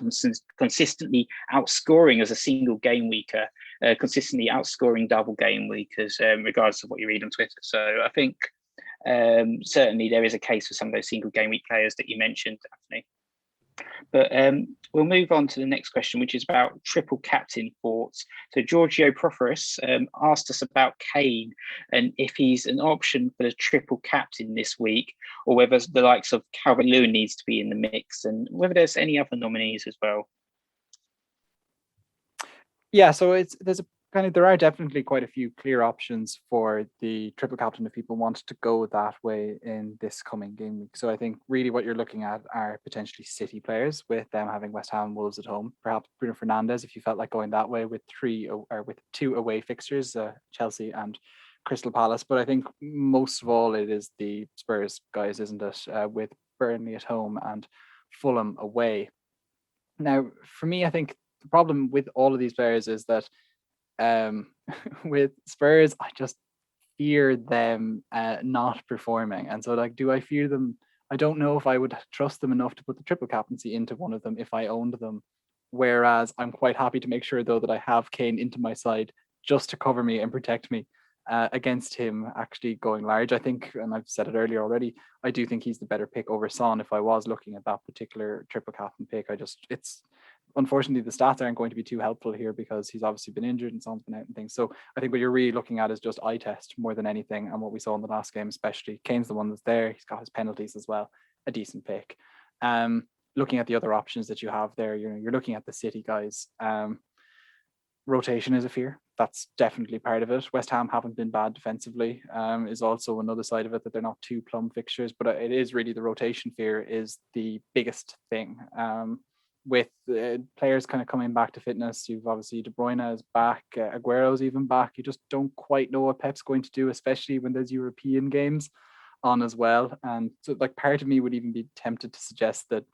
consistently outscoring as a single game weeker, consistently outscoring double game weekers, regardless of what you read on Twitter. So I think certainly there is a case for some of those single game week players that you mentioned, Anthony. But we'll move on to the next question, which is about triple captain thoughts. So Giorgio Proferus asked us about Kane and if he's an option for the triple captain this week, or whether the likes of Calvert-Lewin needs to be in the mix, and whether there's any other nominees as well. Yeah, so there are definitely quite a few clear options for the triple captain if people want to go that way in this coming game week. So I think really what you're looking at are potentially City players, with them having West Ham and Wolves at home. Perhaps Bruno Fernandes, if you felt like going that way, with 2 away fixtures, Chelsea and Crystal Palace. But I think most of all it is the Spurs guys, isn't it? With Burnley at home and Fulham away. Now, for me, I think the problem with all of these players is that with Spurs, I just fear them not performing. And so, do I fear them? I don't know if I would trust them enough to put the triple captaincy into one of them if I owned them. Whereas I'm quite happy to make sure, though, that I have Kane into my side just to cover me and protect me against him actually going large. I think, and I've said it earlier already, I do think he's the better pick over Son if I was looking at that particular triple captain pick. Unfortunately, the stats aren't going to be too helpful here because he's obviously been injured and Son's been out and things. So I think what you're really looking at is just eye test more than anything. And what we saw in the last game, especially, Kane's the one that's there. He's got his penalties as well. A decent pick. Looking at the other options that you have there, you're looking at the City guys. Rotation is a fear. That's definitely part of it. West Ham haven't been bad defensively, is also another side of it, that they're not 2 plum fixtures. But it is really the rotation fear is the biggest thing. With players kind of coming back to fitness, you've obviously De Bruyne is back, Aguero's even back. You just don't quite know what Pep's going to do, especially when there's European games on as well. And so, part of me would even be tempted to suggest that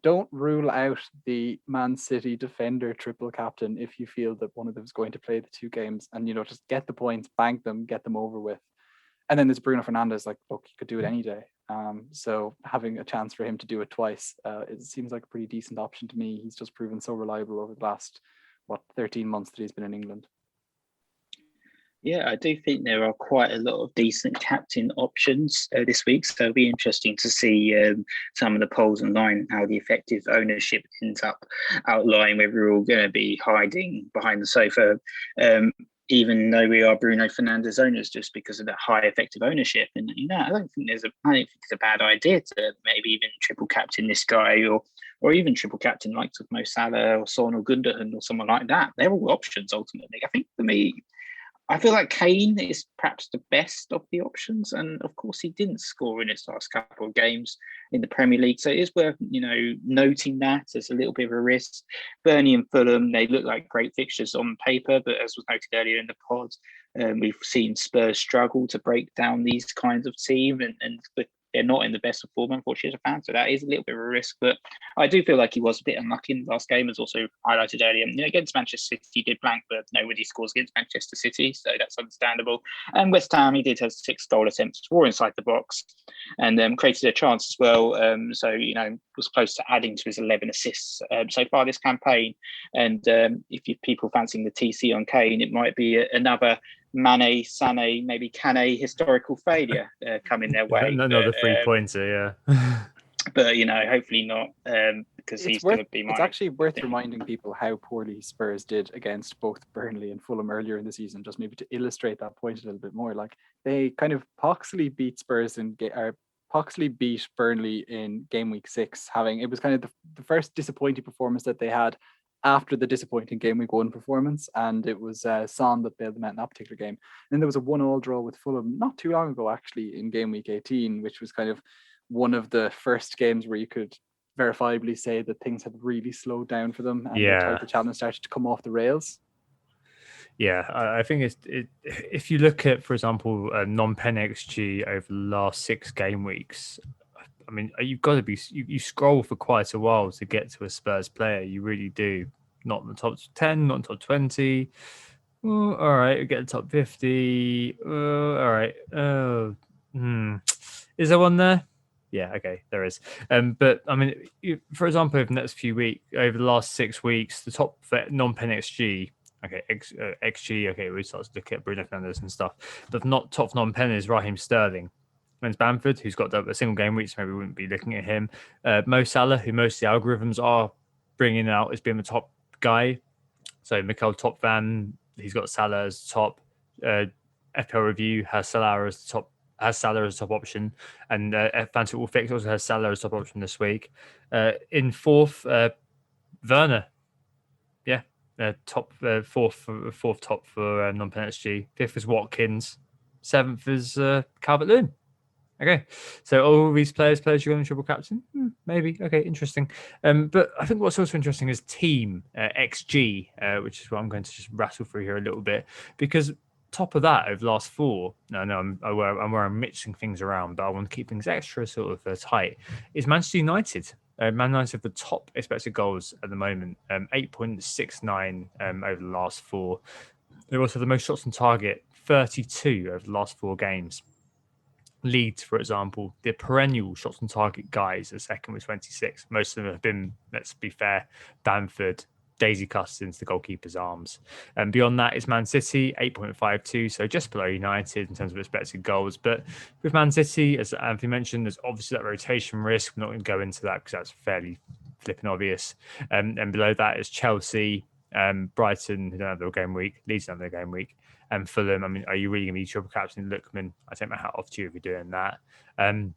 don't rule out the Man City defender triple captain if you feel that one of them is going to play the 2 games, and just get the points, bank them, get them over with. And then there's Bruno Fernandes. Look, he could do it any day. So having a chance for him to do it twice, it seems like a pretty decent option to me. He's just proven so reliable over the last 13 months that he's been in England. Yeah, I do think there are quite a lot of decent captain options this week. So it'll be interesting to see some of the polls online, how the effective ownership ends up outlying, whether we're all going to be hiding behind the sofa, even though we are Bruno Fernandes owners, just because of that high effective ownership. And I don't think I don't think it's a bad idea to maybe even triple captain this guy, or even triple captain likes of Mo Salah or Son or Gundogan or someone like that. They're all options ultimately. I think for me, I feel like Kane is perhaps the best of the options, and of course he didn't score in his last couple of games in the Premier League, so it is worth noting that as a little bit of a risk. Burnley and Fulham, they look like great fixtures on paper, but as was noted earlier in the pod, we've seen Spurs struggle to break down these kinds of team, and they're not in the best of form, unfortunately, as a fan. So that is a little bit of a risk. But I do feel like he was a bit unlucky in the last game, as also highlighted earlier. Against Manchester City, he did blank, but nobody scores against Manchester City, so that's understandable. And West Ham, he did have 6 goal attempts, 4 inside the box, and created a chance as well. So was close to adding to his 11 assists so far this campaign. And if you people fancying the TC on Kane, it might be another Mane, Sané, maybe Kane historical failure coming their way. Another 3-pointer, yeah. But hopefully not, because he's going to be It's actually worth reminding people how poorly Spurs did against both Burnley and Fulham earlier in the season, just maybe to illustrate that point a little bit more. Like, they kind of poxily beat Poxley beat Burnley in game week 6. It was kind of the first disappointing performance that they had after the disappointing game week 1 performance, and it was Son that bailed them out in that particular game. And then there was a 1-1 draw with Fulham not too long ago, actually, in game week 18, which was kind of one of the first games where you could verifiably say that things had really slowed down for them, and the title challenge started to come off the rails. Yeah, I think if you look at, for example, non-pen XG over the last 6 game weeks, I mean, you've got to be, you scroll for quite a while to get to a Spurs player. You really do. Not in the top 10, not in the top 20. Oh, all right, we get the top 50. All right. Is there one there? Yeah, okay, there is. But I mean, for example, over the next few weeks, over the last 6 weeks, the top non-pen XG, okay, XG, okay, we start to look at Bruno Fernandes and stuff. But not top non-pen is Raheem Sterling. Men's Bamford, who's got a single game week, so maybe we wouldn't be looking at him. Mo Salah, who most of the algorithms are bringing out as being the top guy. So Mikel Top Van, he's got Salah as top. FPL Review has Salah as top. Has Salah as top option, and Fantasy Football Fix also has Salah as top option this week. In 4th, Werner, yeah, top 4th top for non-pen XG. 5th is Watkins. 7th is Calvert-Lewin. Okay, so all these players you're going to triple captain? Maybe. Okay, interesting. But I think what's also interesting is team XG, which is what I'm going to just rattle through here a little bit, because top of that over the last 4, I'm where I'm mixing things around, but I want to keep things extra sort of tight, is Manchester United. Man United have the top expected goals at the moment, 8.69 over the last 4. They're also the most shots on target, 32 over the last 4 games. Leeds, for example, the perennial shots on target guys are second with 26. Most of them have been, let's be fair, Bamford, daisy cuts into the goalkeeper's arms. And beyond that is Man City, 8.52, so just below United in terms of expected goals. But with Man City, as Anthony mentioned, there's obviously that rotation risk. We're not going to go into that because that's fairly flipping obvious. And below that is Chelsea, Brighton, who don't have their game week, Leeds don't have their game week, and Fulham. I mean, are you really going to be triple captain Lookman? I take my hat off to you if you're doing that. I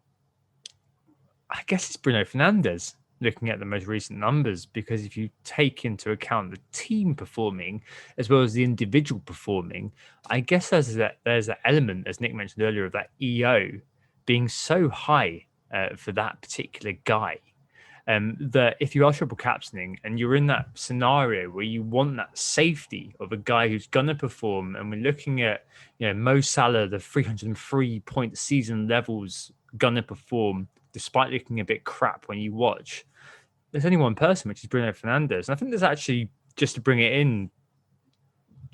guess it's Bruno Fernandes looking at the most recent numbers, because if you take into account the team performing as well as the individual performing, I guess there's an element, as Nick mentioned earlier, of that EO being so high for that particular guy. That if you are triple captaining and you're in that scenario where you want that safety of a guy who's going to perform, and we're looking at Mo Salah, the 303 point season levels, going to perform despite looking a bit crap when you watch, there's only one person, which is Bruno Fernandes. And I think there's actually, just to bring it in,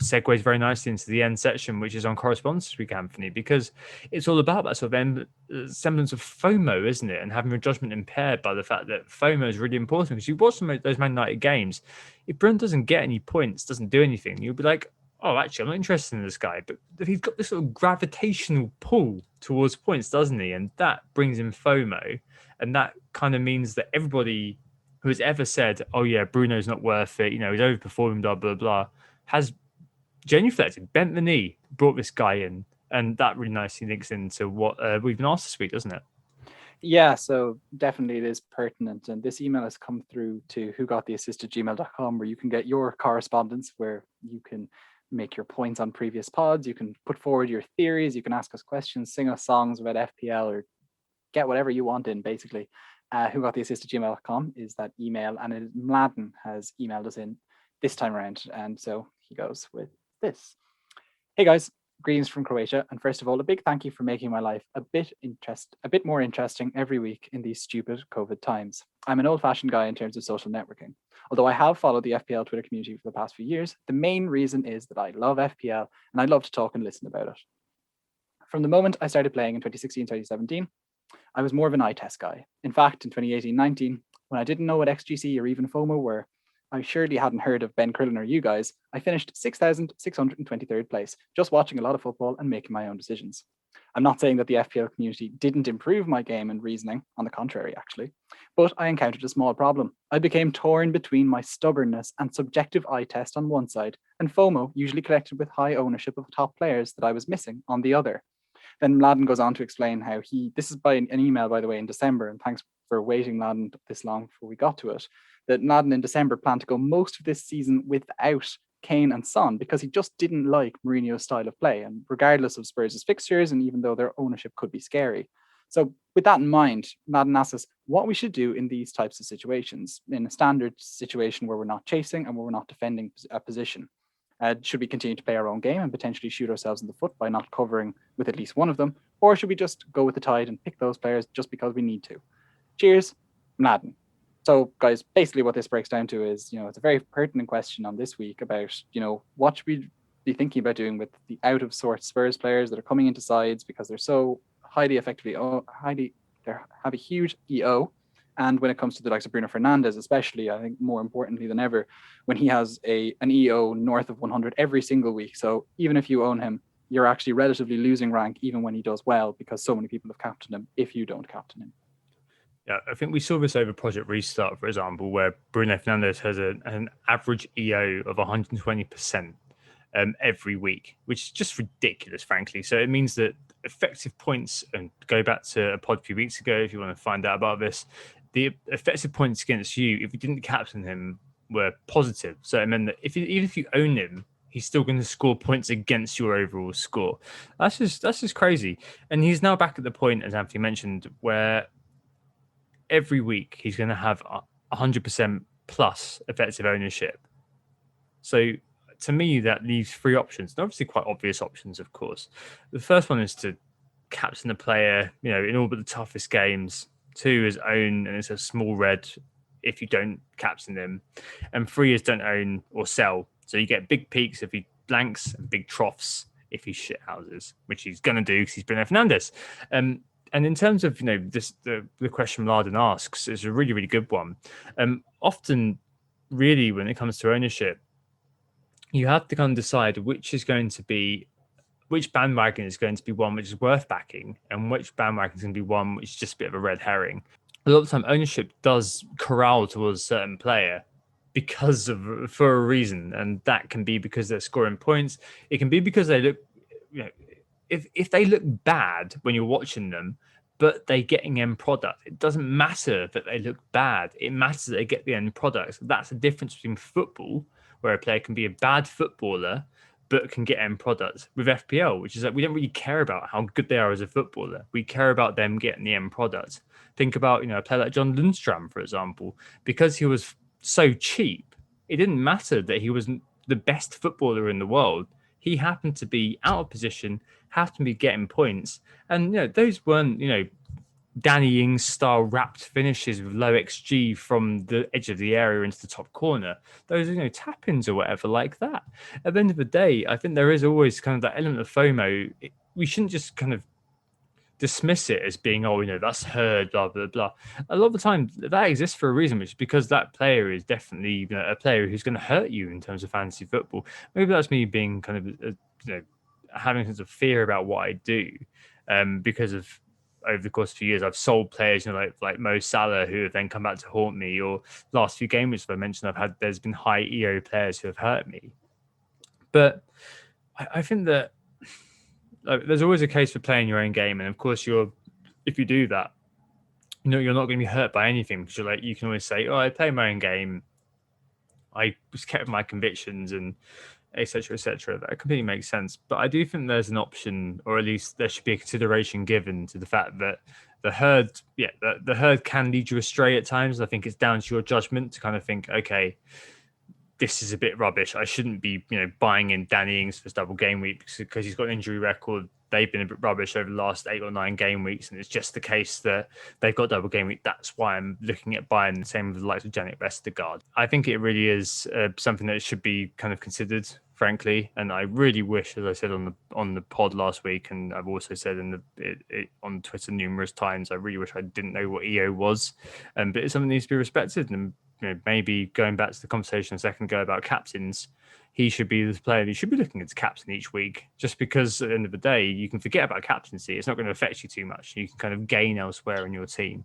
segues very nicely into the end section, which is on correspondence this week, Anthony, because it's all about that sort of semblance of FOMO, isn't it? And having your judgment impaired by the fact that FOMO is really important, because you watch those Man United games, if Bruno doesn't get any points, doesn't do anything, you'll be like, oh, actually, I'm not interested in this guy, but he's got this sort of gravitational pull towards points, doesn't he? And that brings in FOMO. And that kind of means that everybody who has ever said, oh, yeah, Bruno's not worth it, he's overperforming, blah, blah, blah, has genuflected, bent the knee, brought this guy in. And that really nicely links into what we've been asked this week, doesn't it? Yeah, so definitely it is pertinent. And this email has come through to whogottheassist@gmail.com, where you can get your correspondence, where you can make your points on previous pods. You can put forward your theories. You can ask us questions, sing us songs about FPL, or get whatever you want in, basically. Whogottheassist@gmail.com is that email. And Mladen has emailed us in this time around. And so he goes with this. Hey guys, greetings from Croatia, and first of all, a big thank you for making my life a bit more interesting every week in these stupid COVID times. I'm an old-fashioned guy in terms of social networking. Although I have followed the FPL Twitter community for the past few years, the main reason is that I love FPL and I love to talk and listen about it. From the moment I started playing in 2016-2017, I was more of an eye test guy. In fact, in 2018-19, when I didn't know what XGC or even FOMO were, I surely hadn't heard of Ben Crillon or you guys. I finished 6,623rd place, just watching a lot of football and making my own decisions. I'm not saying that the FPL community didn't improve my game and reasoning, on the contrary, actually, but I encountered a small problem. I became torn between my stubbornness and subjective eye test on one side, and FOMO, usually connected with high ownership of top players that I was missing, on the other. Then Mladen goes on to explain how this is by an email, by the way, in December, and thanks for waiting, Mladen, this long before we got to it, that Mladen in December planned to go most of this season without Kane and Son because he just didn't like Mourinho's style of play, and regardless of Spurs' fixtures, and even though their ownership could be scary. So with that in mind, Mladen asks us what we should do in these types of situations, in a standard situation where we're not chasing and where we're not defending a position. Should we continue to play our own game and potentially shoot ourselves in the foot by not covering with at least one of them? Or should we just go with the tide and pick those players just because we need to? Cheers, Mladen. So, guys, basically what this breaks down to is, it's a very pertinent question on this week about, what should we be thinking about doing with the out-of-sorts Spurs players that are coming into sides because they're so they have a huge EO. And when it comes to the likes of Bruno Fernandes, especially, I think more importantly than ever, when he has an EO north of 100 every single week. So even if you own him, you're actually relatively losing rank even when he does well, because so many people have captained him if you don't captain him. Yeah, I think we saw this over Project Restart, for example, where Bruno Fernandes has an average EO of 120% every week, which is just ridiculous, frankly. So it means that effective points, and go back to a pod a few weeks ago if you want to find out about this, the effective points against you, if you didn't captain him, were positive. So it meant that even if you own him, he's still going to score points against your overall score. That's just crazy. And he's now back at the point, as Anthony mentioned, where every week he's going to have 100% plus effective ownership. So to me, that leaves three options, and obviously quite obvious options, of course. The first one is to captain a player, in all but the toughest games. 2 is own, and it's a small red if you don't captain them. And 3 is don't own or sell. So you get big peaks if he blanks and big troughs if he shit houses, which he's going to do because he's Bruno Fernandes. And in terms of, the question Mladen asks is a really, really good one. Often, really, when it comes to ownership, you have to kind of decide which bandwagon is going to be one which is worth backing and which bandwagon is going to be one which is just a bit of a red herring. A lot of the time, ownership does corral towards a certain player for a reason, and that can be because they're scoring points. It can be because they look, if they look bad when you're watching them, but they're getting end product. It doesn't matter that they look bad. It matters that they get the end product. That's the difference between football, where a player can be a bad footballer but can get end product, with FPL, which is that we don't really care about how good they are as a footballer. We care about them getting the end product. Think about, a player like John Lundstram, for example. Because he was so cheap, it didn't matter that he wasn't the best footballer in the world. He happened to be out of position, happened to be getting points. And, those weren't, Danny Ings style wrapped finishes with low XG from the edge of the area into the top corner. Those are, tap-ins or whatever like that. At the end of the day, I think there is always kind of that element of FOMO. We shouldn't just kind of dismiss it as being, oh, that's herd, blah, blah, blah. A lot of the time that exists for a reason, which is because that player is definitely a player who's going to hurt you in terms of fantasy football. Maybe that's me being kind of, having a sense of fear about what I do, because of over the course of a few years, I've sold players, like Mo Salah, who have then come back to haunt me, or last few games, which I mentioned, there's been high EO players who have hurt me. But I think that there's always a case for playing your own game, and of course, if you do that, you're not going to be hurt by anything, because you can always say, "Oh, I play my own game. I was kept with my convictions," and etc., etc. That completely makes sense. But I do think there's an option, or at least there should be a consideration given to the fact that the herd can lead you astray at times. I think it's down to your judgment to kind of think, okay, this is a bit rubbish. I shouldn't be, buying in Danny Ings for his double game week because he's got an injury record. They've been a bit rubbish over the last 8 or 9 game weeks, and it's just the case that they've got double game week. That's why I'm looking at buying the same with the likes of Janet Vestergaard. I think it really is something that should be kind of considered, frankly. And I really wish, as I said on the pod last week, and I've also said on Twitter numerous times, I really wish I didn't know what EO was. But it's something that needs to be respected. And maybe going back to the conversation a second ago about captains, he should be the player who should be looking at captain each week, just because at the end of the day, you can forget about captaincy. It's not going to affect you too much. You can kind of gain elsewhere in your team.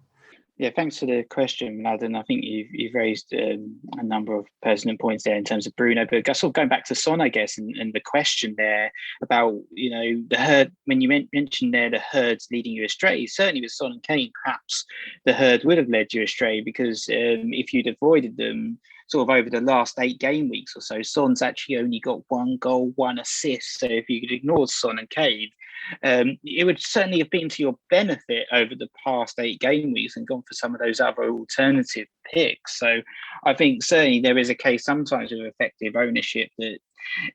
Yeah, thanks for the question, Madden. I think you've raised a number of pertinent points there in terms of Bruno. But sort of going back to Son, I guess, and the question there about, the herd, when you mentioned there the herd's leading you astray, certainly with Son and Kane, perhaps the herd would have led you astray, because if you'd avoided them sort of over the last 8 game weeks or so, Son's actually only got 1 goal, 1 assist. So if you could ignore Son and Kane, it would certainly have been to your benefit over the past 8 game weeks and gone for some of those other alternative picks. So I think certainly there is a case sometimes with effective ownership that,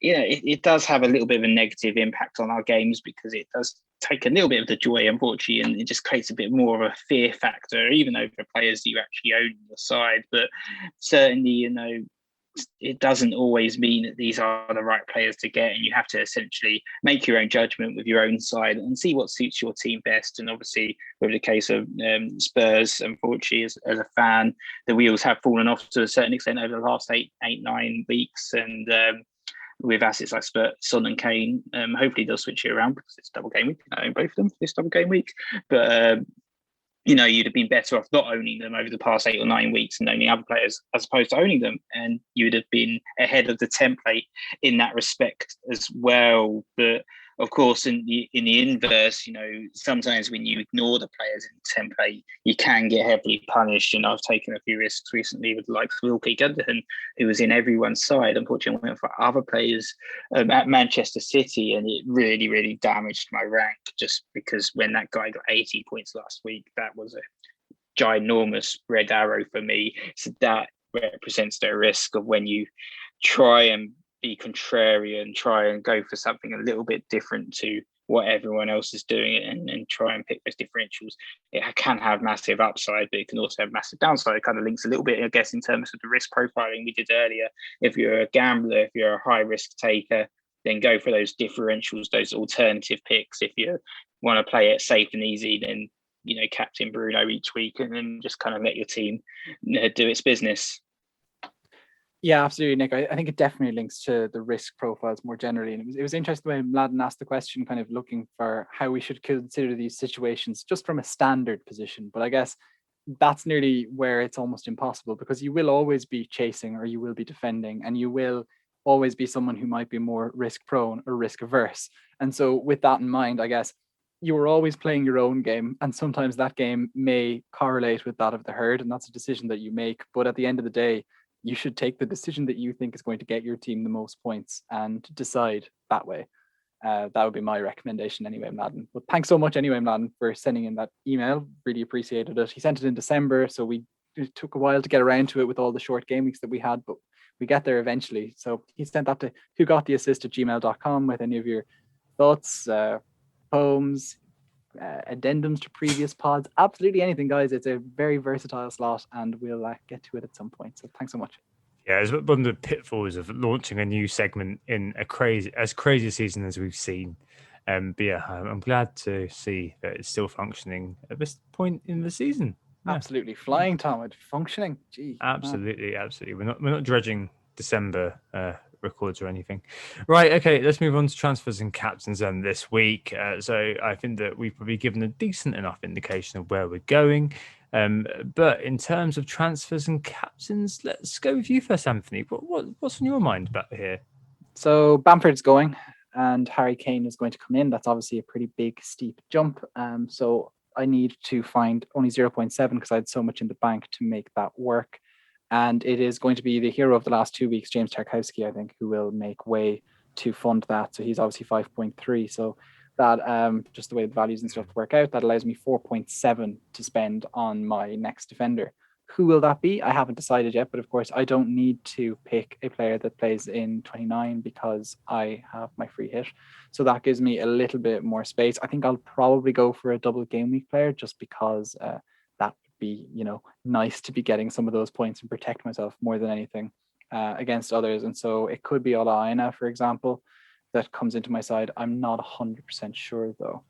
it does have a little bit of a negative impact on our games, because it does take a little bit of the joy, unfortunately, and it just creates a bit more of a fear factor, even over players that you actually own on the side. But certainly, it doesn't always mean that these are the right players to get, and you have to essentially make your own judgment with your own side and see what suits your team best. And obviously, with the case of Spurs, unfortunately, as a fan, the wheels have fallen off to a certain extent over the last 9 weeks, and with assets like Son and Kane, hopefully they'll switch it around, because it's double game week. I own both of them this double game week, but you'd have been better off not owning them over the past 8 or 9 weeks and owning other players as opposed to owning them, and you would have been ahead of the template in that respect as well. But of course, in the inverse, sometimes when you ignore the players in the template, you can get heavily punished. And I've taken a few risks recently with the likes of Wilkie Gundogan, who was in everyone's side. Unfortunately, I went for other players at Manchester City, and it really, really damaged my rank, just because when that guy got 80 points last week, that was a ginormous red arrow for me. So that represents the risk of when you try and be contrarian, try and go for something a little bit different to what everyone else is doing, and try and pick those differentials. It can have massive upside, but it can also have massive downside. It kind of links a little bit, I guess, in terms of the risk profiling we did earlier. If you're a gambler, if you're a high risk taker, then go for those differentials, those alternative picks. If you want to play it safe and easy, then captain Bruno each week, and then just kind of let your team do its business. Yeah, absolutely, Nick. I think it definitely links to the risk profiles more generally. And it was interesting the way Mladen asked the question, kind of looking for how we should consider these situations just from a standard position. But I guess that's nearly where it's almost impossible, because you will always be chasing, or you will be defending, and you will always be someone who might be more risk prone or risk averse. And so with that in mind, I guess you are always playing your own game, and sometimes that game may correlate with that of the herd, and that's a decision that you make. But at the end of the day, you should take the decision that you think is going to get your team the most points and decide that way. That would be my recommendation anyway, Mladen. But thanks so much anyway, Mladen, for sending in that email. Really appreciated it. He sent it in December, so it took a while to get around to it with all the short game weeks that we had, but we get there eventually. So he sent that to whogottheassist@gmail.com with any of your thoughts, poems, addendums to previous pods, absolutely anything, guys. It's a very versatile slot, and we'll get to it at some point. So thanks so much. Yeah, it's one of the pitfalls of launching a new segment in as crazy a season as we've seen. But yeah, I'm glad to see that it's still functioning at this point in the season. Yeah. Absolutely flying, Tom. It's functioning. Gee, man. Absolutely. We're not dredging December records or anything. Right. Okay. Let's move on to transfers and captains then this week. So I think that we've probably given a decent enough indication of where we're going. But in terms of transfers and captains, let's go with you first, Anthony. What's on your mind about here? So Bamford's going, and Harry Kane is going to come in. That's obviously a pretty big, steep jump. So I need to find only 0.7 because I had so much in the bank to make that work. And it is going to be the hero of the last 2 weeks, James Tarkowski, I think, who will make way to fund that. So he's obviously 5.3. So that just the way the values and stuff work out, that allows me 4.7 to spend on my next defender. Who will that be? I haven't decided yet, but of course I don't need to pick a player that plays in 29 because I have my free hit. So that gives me a little bit more space. I think I'll probably go for a double game week player just because that would be, nice to be getting some of those points and protect myself more than anything against others. And so it could be Ola Aina, for example, that comes into my side. I'm not 100% sure though.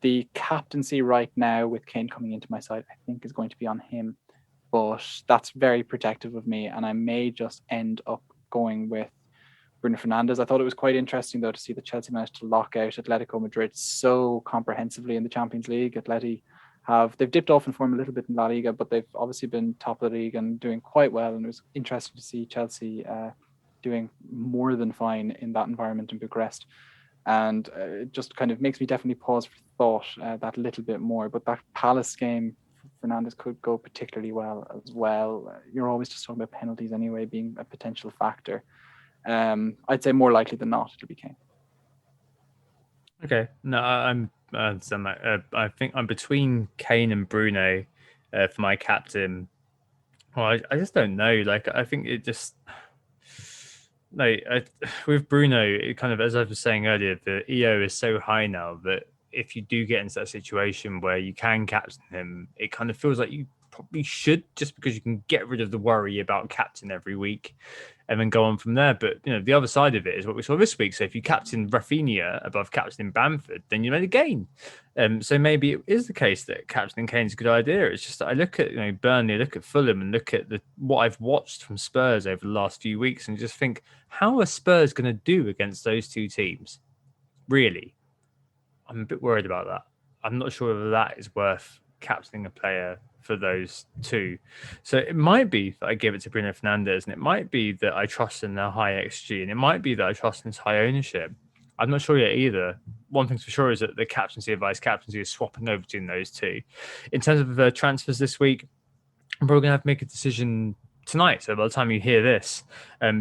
The captaincy right now with Kane coming into my side, I think is going to be on him. But that's very protective of me, and I may just end up going with Bruno Fernandes. I thought it was quite interesting, though, to see that Chelsea managed to lock out Atletico Madrid so comprehensively in the Champions League. They've dipped off in form a little bit in La Liga, but they've obviously been top of the league and doing quite well. And it was interesting to see Chelsea doing more than fine in that environment in Bucharest. And it just kind of makes me definitely pause for thought that little bit more. But that Palace game, Fernandes could go particularly well as well. You're always just talking about penalties anyway being a potential factor. I'd say more likely than not it'll be Kane. Okay, no, I think I'm between Kane and Bruno for my captain. Well, I just don't know. Like, I think it just with Bruno, it kind of, as I was saying earlier, the EO is so high now that if you do get into that situation where you can captain him, it kind of feels like you probably should, just because you can get rid of the worry about captain every week and then go on from there. But the other side of it is what we saw this week. So if you captain Rafinha above captaining Bamford, then you made a gain. So maybe it is the case that captaining Kane's a good idea. It's just that I look at Burnley, I look at Fulham, and look at what I've watched from Spurs over the last few weeks, and just think, how are Spurs going to do against those two teams? Really, I'm a bit worried about that. I'm not sure whether that is worth captaining a player for those two. So it might be that I give it to Bruno Fernandes, and it might be that I trust in their high XG, and it might be that I trust in his high ownership. I'm not sure yet either. One thing's for sure is that the captaincy and vice captaincy is swapping over between those two. In terms of the transfers this week, I'm probably going to have to make a decision tonight. So by the time you hear this,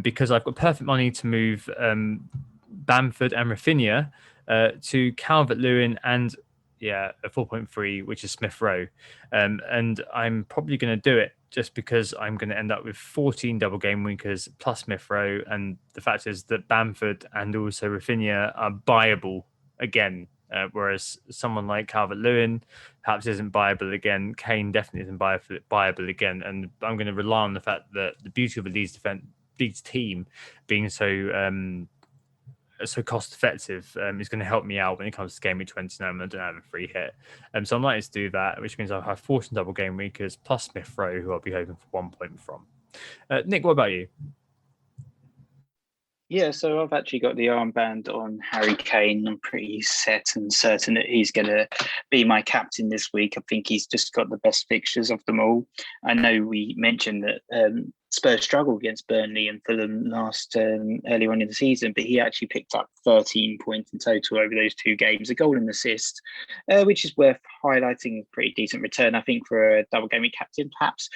because I've got perfect money to move Bamford and Rafinha to Calvert-Lewin and a 4.3, which is Smith Rowe. And I'm probably going to do it just because I'm going to end up with 14 double game weekers plus Smith Rowe. And the fact is that Bamford and also Rafinha are buyable again. Whereas someone like Calvert-Lewin perhaps isn't buyable again. Kane definitely isn't buyable again. And I'm going to rely on the fact that the beauty of a Leeds team being so cost effective is going to help me out when it comes to game week 29 when I don't have a free hit. So I'm likely to do that, which means I'll have 14 double game weekers plus Smith Rowe, who I'll be hoping for 1 point from. Nick, what about you? Yeah, so I've actually got the armband on Harry Kane. I'm pretty set and certain that he's going to be my captain this week. I think he's just got the best fixtures of them all. I know we mentioned that Spurs struggled against Burnley and Fulham earlier on in the season, but he actually picked up 13 points in total over those two games, a goal and assist, which is worth highlighting. A pretty decent return, I think, for a double game week captain, perhaps.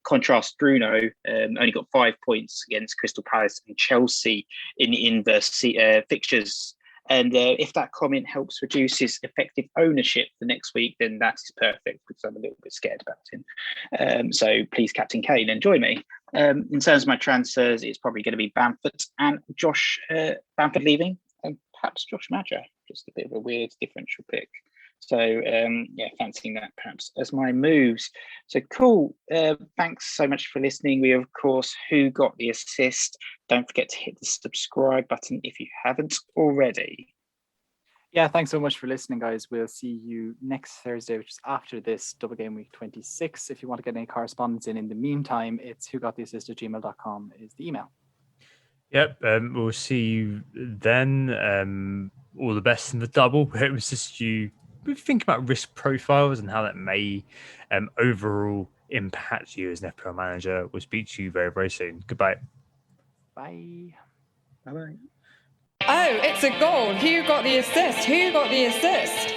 Contrast Bruno, only got 5 points against Crystal Palace and Chelsea in the inverse fixtures. And if that comment helps reduce his effective ownership for next week, then that's perfect, because I'm a little bit scared about him. So please, Captain Kane, enjoy me. In terms of my transfers, it's probably going to be Bamford and Bamford leaving, and perhaps Josh Madger. Just a bit of a weird differential pick. So fancying that perhaps as my moves. So cool. Thanks so much for listening. We, of course, who got the assist? Don't forget to hit the subscribe button if you haven't already. Yeah, thanks so much for listening, guys. We'll see you next Thursday, which is after this double game week 26. If you want to get any correspondence in the meantime, it's whogottheassist@gmail.com is the email. Yep, we'll see you then. All the best in the double. It was just you think about risk profiles and how that may overall impact you as an FPL manager. We'll speak to you very, very soon. Goodbye. Bye. Bye-bye. Oh, it's a goal. Who got the assist? Who got the assist?